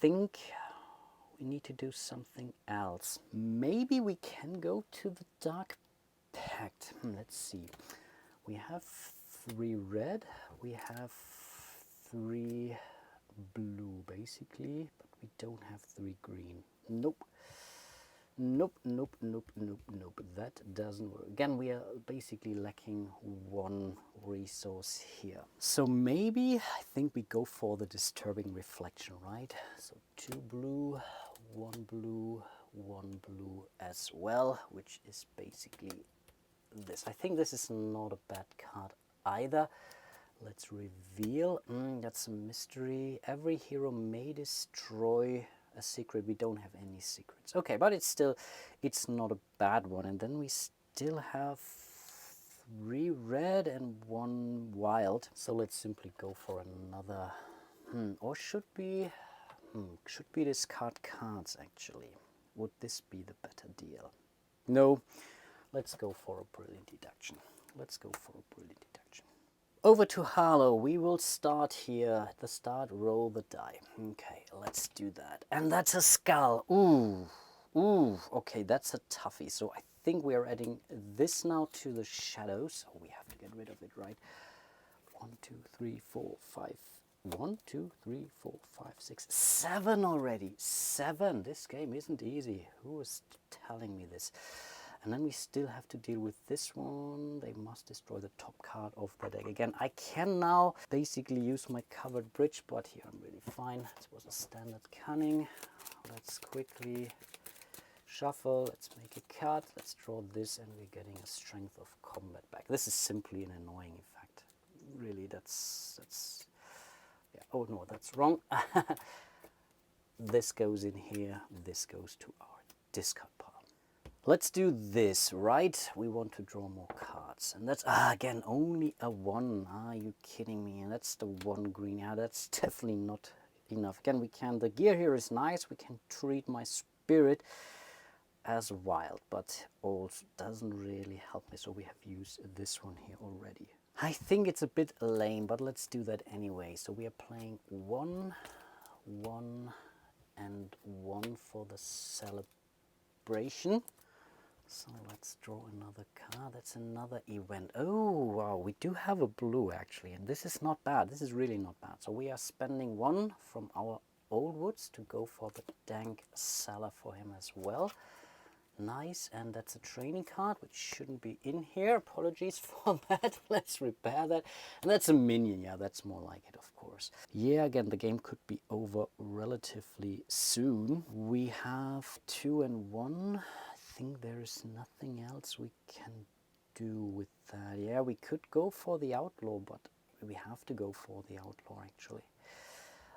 think we need to do something else. Maybe we can go to the Dark Pact. Let's see. We have 3 red, we have 3 blue basically, but we don't have 3 green. Nope. Nope, nope, nope, nope, nope. That doesn't work. Again, we are basically lacking 1 resource here. So maybe I think we go for the Disturbing Reflection, right? So 2 blue, 1 blue, 1 blue as well, which is basically this. I think this is not a bad card either. Let's reveal. That's a mystery. Every hero may destroy a secret. We don't have any secrets. Okay, but it's not a bad one. And then we still have 3 red and 1 wild. So let's simply go for another. Or should we discard cards actually? Would this be the better deal? No. Let's go for a Brilliant Deduction. Let's go for a Brilliant Deduction. Over to Harlow. We will start here. At the start, roll the die. Okay, let's do that. And that's a skull. Ooh. Ooh. Okay, that's a toughie. So I think we are adding this now to the shadows. Oh, we have to get rid of it, right? 1, 2, 3, 4, 5. 1, 2, 3, 4, 5, 6, 7 already. 7. This game isn't easy. Who was telling me this? And then we still have to deal with this one. They must destroy the top card of the deck. Again, I can now basically use my covered bridge, but here I'm really fine. This was a standard cunning. Let's quickly shuffle. Let's make a card. Let's draw this, and we're getting a Strength of Combat back. This is simply an annoying effect. Really, that's yeah. Oh no, that's wrong. This goes in here. This goes to our discard pile. Let's do this, right? We want to draw more cards. And that's, again, only a 1. Are you kidding me? And that's the 1 green. Yeah, that's definitely not enough. Again, the gear here is nice. We can treat my spirit as wild, but also doesn't really help me. So we have used this one here already. I think it's a bit lame, but let's do that anyway. So we are playing 1, 1, and 1 for the celebration. So let's draw another card. That's another event. Oh, wow. We do have a blue, actually. And this is not bad. This is really not bad. So we are spending 1 from our old woods to go for the Dank Cellar for him as well. Nice. And that's a training card, which shouldn't be in here. Apologies for that. Let's repair that. And that's a minion. Yeah, that's more like it, of course. Yeah, again, the game could be over relatively soon. We have 2 and 1. I think there is nothing else we can do with that. Yeah, we could go for the outlaw, but we have to go for the outlaw actually.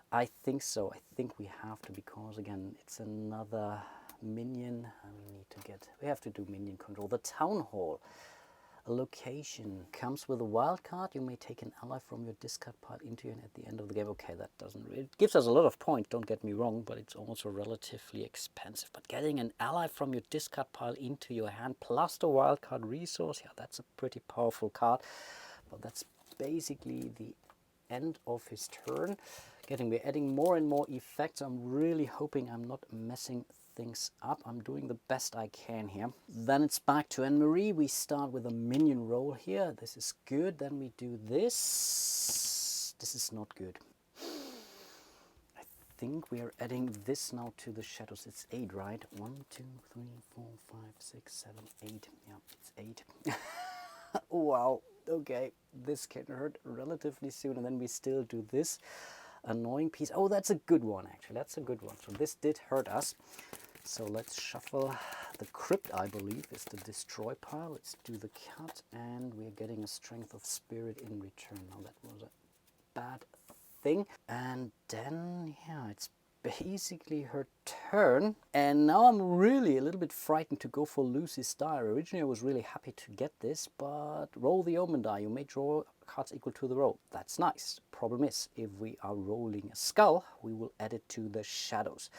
I think so. I think we have to, because again, it's another minion. We have to do minion control. The Town Hall. A location comes with a wild card. You may take an ally from your discard pile into you, and at the end of the game. Okay, that doesn't really, it gives us a lot of points, don't get me wrong, but it's also relatively expensive. But getting an ally from your discard pile into your hand plus the wild card resource, yeah, that's a pretty powerful card. But that's basically the end of his turn. We're adding more and more effects. I'm really hoping I'm not messing things up. I'm doing the best I can here. Then it's back to Anne-Marie. We start with a minion roll here. This is good. Then we do this. This is not good. I think we are adding this now to the shadows. It's 8, right? 1, 2, 3, 4, 5, 6, 7, 8. Yeah, it's 8. Wow. Okay, this can hurt relatively soon. And then we still do this annoying piece. Oh, that's a good one, actually. That's a good one. So this did hurt us. So let's shuffle the crypt, I believe, is the destroy pile. Let's do the cut, and we're getting a Strength of Spirit in return. Now that was a bad thing. And then, yeah, it's basically her turn. And now I'm really a little bit frightened to go for Lucy's Diary. Originally, I was really happy to get this, but roll the Omen die. You may draw cards equal to the roll. That's nice. Problem is, if we are rolling a skull, we will add it to the shadows.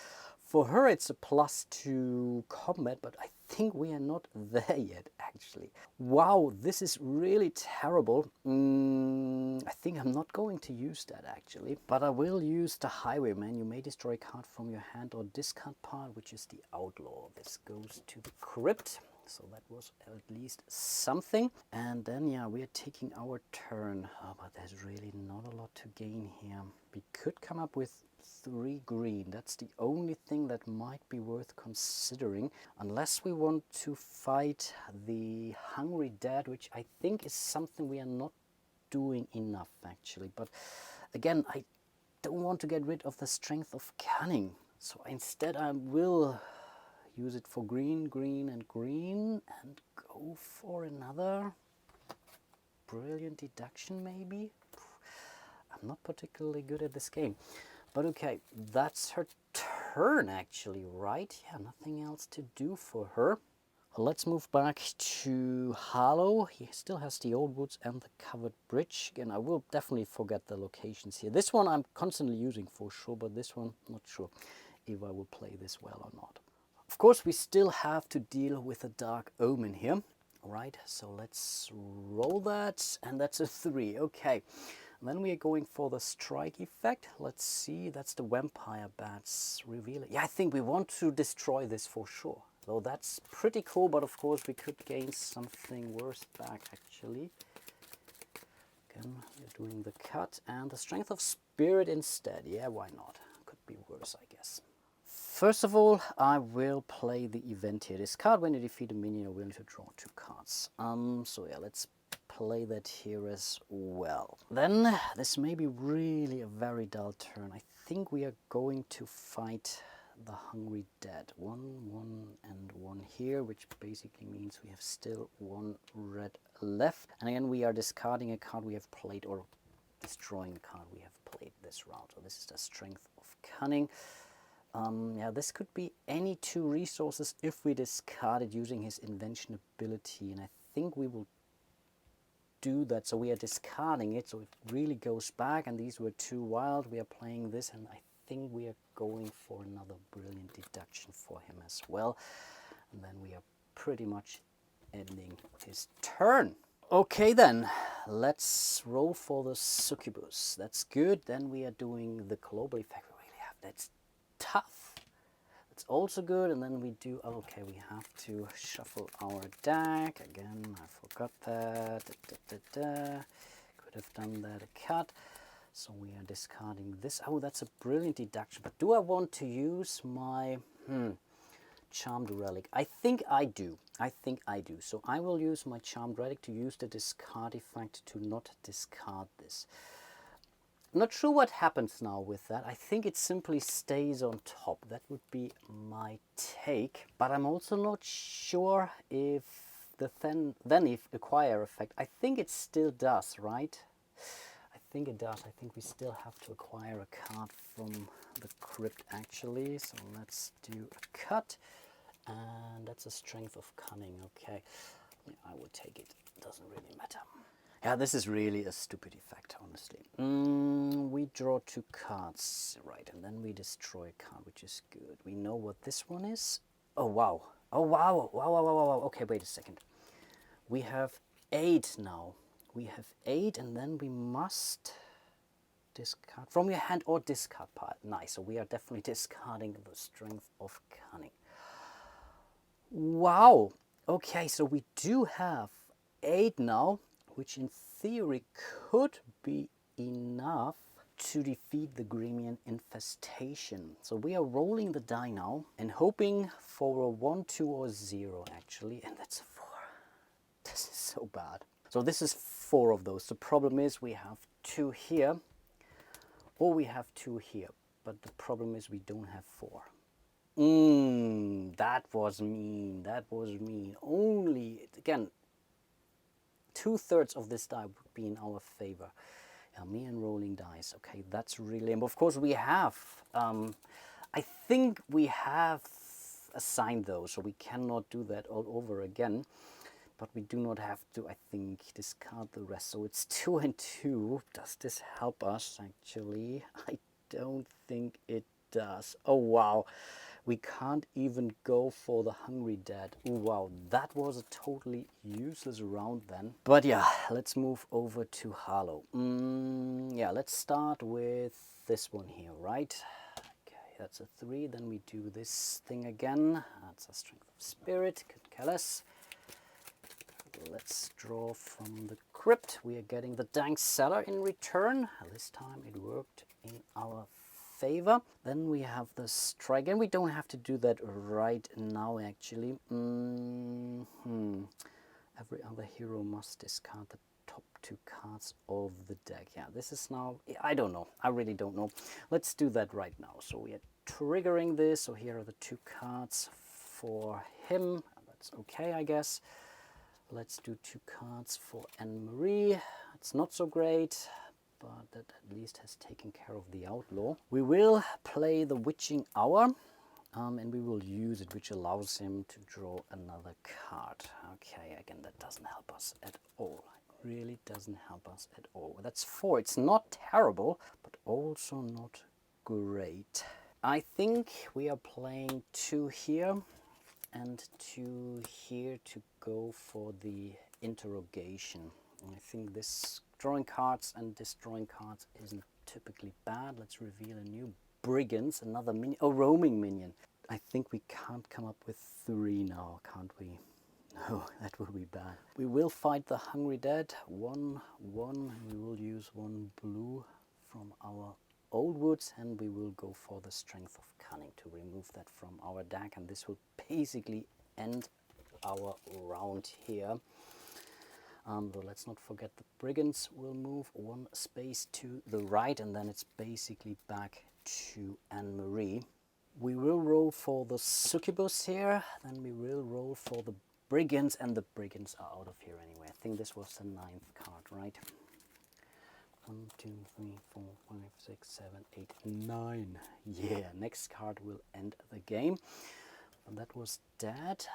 For her, it's a +2 combat, but I think we are not there yet, actually. Wow, this is really terrible. I think I'm not going to use that, actually. But I will use the Highwayman. You may destroy a card from your hand or discard part, which is the Outlaw. This goes to the Crypt. So that was at least something. And then, yeah, we are taking our turn. Oh, but there's really not a lot to gain here. We could come up with 3 green. That's the only thing that might be worth considering. Unless we want to fight the Hungry Dead, which I think is something we are not doing enough, actually. But again, I don't want to get rid of the Strength of Cunning. So instead I will use it for green, green, and green, and go for another brilliant deduction, maybe? I'm not particularly good at this game. But okay, that's her turn, actually, right? Yeah, nothing else to do for her. Let's move back to Harlow. He still has the Old Woods and the Covered Bridge. Again, I will definitely forget the locations here. This one I'm constantly using for sure, but this one, not sure if I will play this well or not. Of course, we still have to deal with a Dark Omen here. Right, so let's roll that, and that's a 3. Okay, and then we are going for the strike effect. Let's see, that's the Vampire Bats reveal. Yeah, I think we want to destroy this for sure. So that's pretty cool, but of course we could gain something worse back, actually. Again, we're doing the cut and the Strength of Spirit instead. Yeah, why not? Could be worse, I guess. First of all, I will play the event here. This card, when you defeat a minion, you're willing to draw 2 cards. So yeah, let's play that here as well. Then, this may be really a very dull turn. I think we are going to fight the Hungry Dead. 1, 1, and 1 here, which basically means we have still 1 red left. And again, we are discarding a card we have played, or destroying a card we have played this round. So this is the Strength of Cunning. Yeah, this could be any 2 resources if we discard it using his invention ability, and I think we will do that. So we are discarding it, so it really goes back, and these were 2 wild. We are playing this, and I think we are going for another brilliant deduction for him as well. And then we are pretty much ending his turn. Okay then, let's roll for the Succubus. That's good. Then we are doing the global effect. We really have that's tough. It's also good, and then we do, okay, we have to shuffle our deck. Again, I forgot that. Could have done that, a cut. So we are discarding this. Oh, that's a brilliant deduction. But do I want to use my Charmed Relic? I think I do. So I will use my Charmed Relic to use the discard effect to not discard this. Not sure what happens now with that. I think it simply stays on top. That would be my take. But I'm also not sure if the then if acquire effect. I think it still does, right? I think it does. I think we still have to acquire a card from the Crypt, actually. So let's do a cut. And that's a Strength of Cunning. Okay, yeah, I would take it. Doesn't really matter. Yeah, this is really a stupid effect, honestly. We draw 2 cards, right, and then we destroy a card, which is good. We know what this one is. Oh, wow. Oh, wow. Wow. Okay, wait a second. We have 8 now. We have 8, and then we must discard from your hand or discard part. Nice, so we are definitely discarding the Strength of Cunning. Wow. Okay, so we do have 8 now, which in theory could be enough to defeat the Gremian Infestation. So we are rolling the die now and hoping for a 1, 2, or 0, actually, and that's a 4. This is so bad. So this is 4 of those. The problem is we have 2 here, or we have 2 here, but the problem is we don't have 4. That was mean. That was mean. Only, again, 2/3 of this die would be in our favor. Yeah, me and rolling dice. Okay, that's really... Of course, we have... I think we have assigned those, so we cannot do that all over again. But we do not have to, I think, discard the rest. So it's 2 and 2. Does this help us, actually? I don't think it does. Oh, wow. We can't even go for the Hungry Dead. Ooh, wow, that was a totally useless round then. But yeah, let's move over to Harlow. Yeah, let's start with this one here, right? Okay, that's a 3. Then we do this thing again. That's a Strength of Spirit. Could care less. Let's draw from the crypt. We are getting the dank cellar in return. This time it worked in our favor. Then we have the strike, and we don't have to do that right now actually. Every other hero must discard the top 2 cards of the deck. Yeah, this is now, I don't know, I really don't know. Let's do that right now. So we are triggering this. So here are the 2 cards for him. That's okay, I guess. Let's do 2 cards for Anne-Marie. It's not so great, but that at least has taken care of the outlaw. We will play the Witching Hour, and we will use it, which allows him to draw another card. Okay, again, that doesn't help us at all. It really doesn't help us at all. That's 4. It's not terrible, but also not great. I think we are playing 2 here and 2 here to go for the interrogation. I think this drawing cards and destroying cards isn't typically bad. Let's reveal a new Brigands, another minion, a roaming minion. I think we can't come up with 3 now, can't we? No, that will be bad. We will fight the Hungry Dead, 1, 1, and we will use 1 blue from our old woods, and we will go for the Strength of Cunning to remove that from our deck, and this will basically end our round here. But let's not forget the Brigands will move 1 space to the right, and then it's basically back to Anne-Marie. We will roll for the Succubus here, then we will roll for the Brigands, and the Brigands are out of here anyway. I think this was the 9th card, right? 1, 2, 3, 4, 5, 6, 7, 8, 9. Yeah, next card will end the game. And that was dead.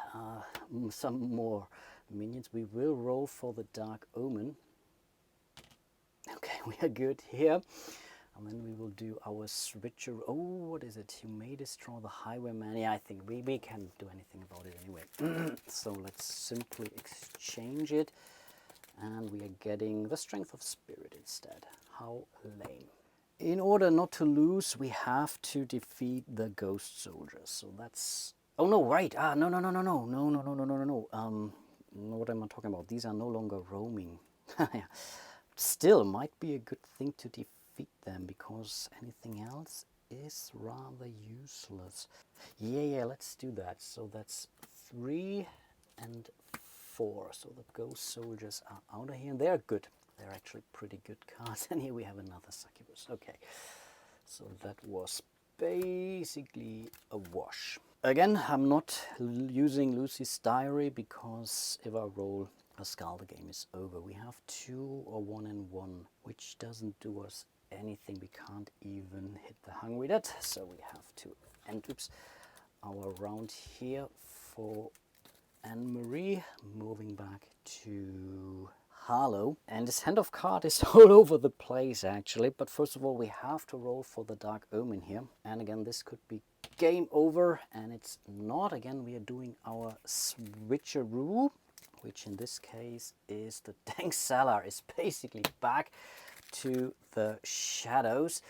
Some more minions. We will roll for the Dark Omen. Okay, we are good here. And then we will do our switcher. Oh, what is it? You may destroy the Highwayman. Yeah, I think we can't do anything about it anyway. So let's simply exchange it. And we are getting the Strength of Spirit instead. How lame. In order not to lose, we have to defeat the Ghost Soldiers. So that's... Oh no, right. No. What am I talking about? These are no longer roaming. Still, might be a good thing to defeat them, because anything else is rather useless. Yeah, let's do that. So that's 3 and 4. So the Ghost Soldiers are out of here, and they're good. They're actually pretty good cards. And here we have another Succubus. Okay, so that was basically a wash. Again, I'm not using Lucy's Diary, because if I roll a skull, the game is over. We have 2 or 1 and 1, which doesn't do us anything. We can't even hit the Hungry Dead, so we have to end our round here for Anne-Marie, moving back to Harlow. And this hand of card is all over the place actually, but first of all we have to roll for the Dark Omen here. And again, this could be game over, and it's not. Again, we are doing our switcheroo, which in this case is the dank cellar is basically back to the shadows.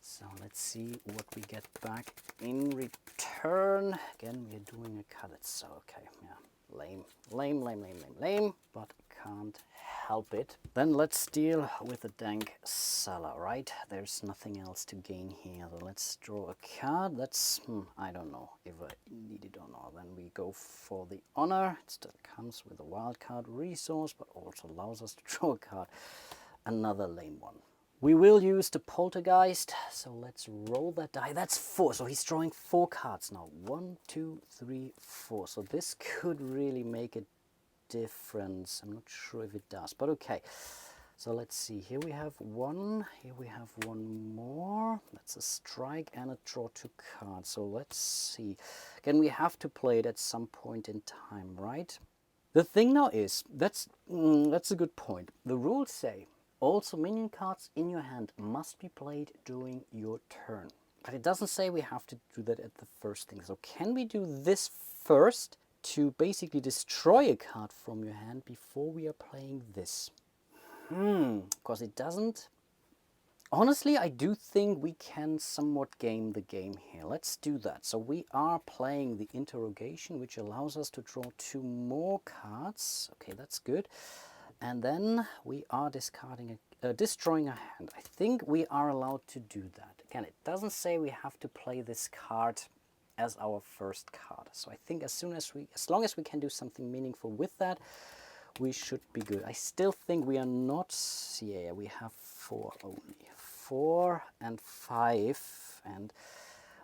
So let's see what we get back in return. Again, we are doing a cut. It's okay, yeah, lame, but can't help it. Then let's deal with the dank cellar, right? There's nothing else to gain here. So let's draw a card. That's, I don't know if I need it or not. Then we go for the honor. It still comes with a wild card resource, but also allows us to draw a card. Another lame one. We will use the poltergeist, so let's roll that die. That's 4, so he's drawing 4 cards now. 1, 2, 3, 4. So this could really make a difference. I'm not sure if it does, but okay. So let's see. Here we have 1. Here we have 1 more. That's a strike and a draw 2 cards. So let's see. Again, we have to play it at some point in time, right? The thing now is, that's a good point. The rules say also minion cards in your hand must be played during your turn. But it doesn't say we have to do that at the first thing. So can we do this first to basically destroy a card from your hand before we are playing this? Because it doesn't. Honestly, I do think we can somewhat game the game here. Let's do that. So we are playing the interrogation, which allows us to draw 2 more cards. Okay, that's good. And then we are discarding destroying a hand. I think we are allowed to do that. Again, it doesn't say we have to play this card as our first card. So I think as long as we can do something meaningful with that, we should be good. I still think we are not. Yeah, we have 4 only. 4 and 5, and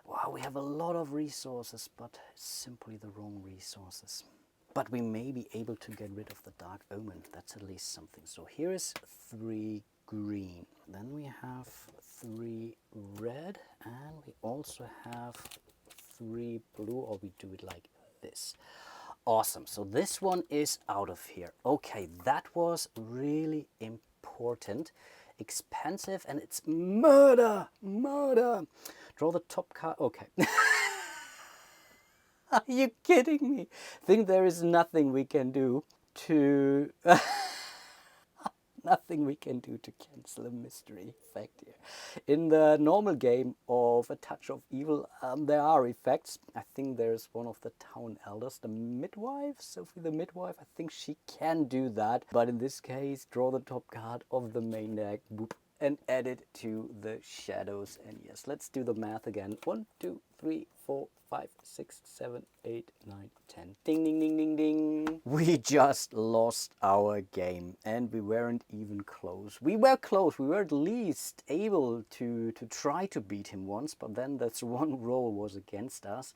wow, we have a lot of resources, but simply the wrong resources. But we may be able to get rid of the Dark Omen. That's at least something. So here is 3 green. Then we have 3 red, and we also have 3 blue, or we do it like this. Awesome. So this one is out of here. Okay, that was really important. Expensive, and it's murder. Draw the top card. Okay. Are you kidding me? Think there is nothing we can do to nothing we can do to cancel a mystery effect here. In the normal game of A Touch of Evil, there are effects. I think there's one of the town elders, the midwife, Sophie the midwife. I think she can do that. But in this case, draw the top card of the main deck, boop, and add it to the shadows. And yes, let's do the math again. 1, 2, 3, 4, 5, 6, 7, 8, 9, 10. Ding, ding, ding, ding, ding. We just lost our game, and we weren't even close. We were close. We were at least able to try to beat him once, but then that's one roll was against us.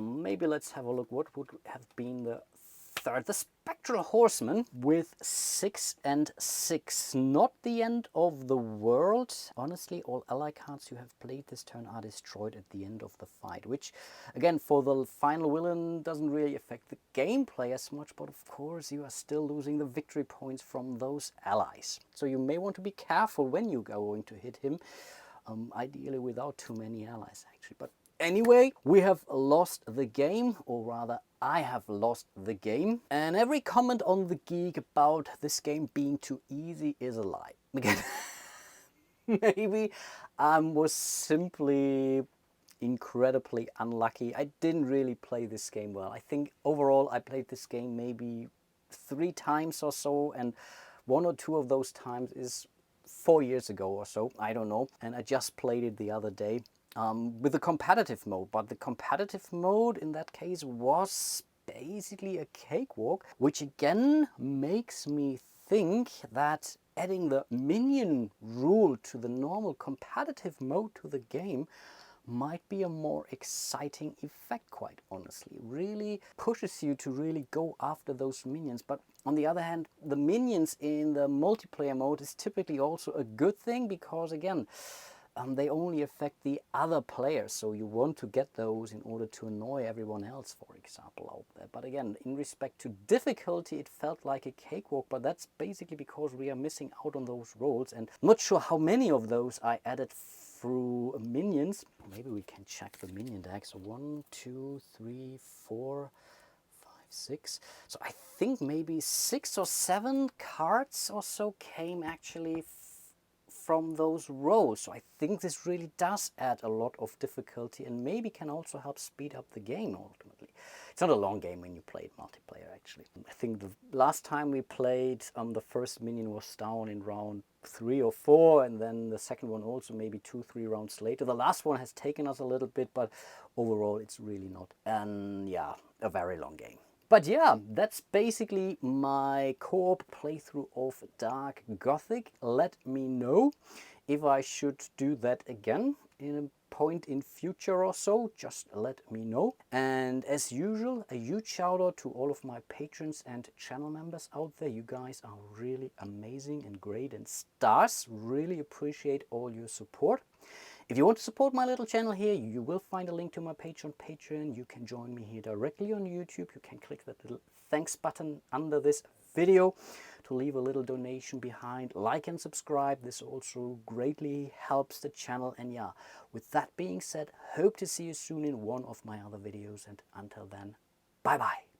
Maybe let's have a look. What would have been the third? The Spectral Horseman with 6 and 6. Not the end of the world. Honestly, all ally cards you have played this turn are destroyed at the end of the fight, which, again, for the final villain doesn't really affect the gameplay as much, but of course you are still losing the victory points from those allies. So you may want to be careful when you go going to hit him, ideally without too many allies, actually. But anyway, we have lost the game, or rather, I have lost the game. And every comment on the Geek about this game being too easy is a lie. Again, maybe I was simply incredibly unlucky. I didn't really play this game well. I think overall I played this game maybe 3 times or so, and 1 or 2 of those times is 4 years ago or so. I don't know. And I just played it the other day. With the competitive mode, but the competitive mode in that case was basically a cakewalk, which again makes me think that adding the minion rule to the normal competitive mode to the game might be a more exciting effect, quite honestly. Really pushes you to really go after those minions. But on the other hand, the minions in the multiplayer mode is typically also a good thing, because again, they only affect the other players, so you want to get those in order to annoy everyone else, for example, out there. But again, in respect to difficulty, it felt like a cakewalk, but that's basically because we are missing out on those rolls, and I'm not sure how many of those I added through minions. Maybe we can check the minion deck. So 1, 2, 3, 4, 5, 6. So I think maybe 6 or 7 cards or so came actually from those rows. So I think this really does add a lot of difficulty, and maybe can also help speed up the game ultimately. It's not a long game when you play it multiplayer, actually. I think the last time we played, the first minion was down in round 3 or 4, and then the second one also maybe 2-3 rounds later. The last one has taken us a little bit, but overall it's really not, and yeah, a very long game. But yeah, that's basically my co-op playthrough of Dark Gothic. Let me know if I should do that again in a point in future or so. Just let me know. And as usual, a huge shout out to all of my patrons and channel members out there. You guys are really amazing and great and stars. Really appreciate all your support. If you want to support my little channel here, you will find a link to my page on Patreon. You can join me here directly on YouTube. You can click that little thanks button under this video, to leave a little donation behind, like and subscribe. This also greatly helps the channel. And yeah, with that being said, hope to see you soon in one of my other videos, and until then, bye bye.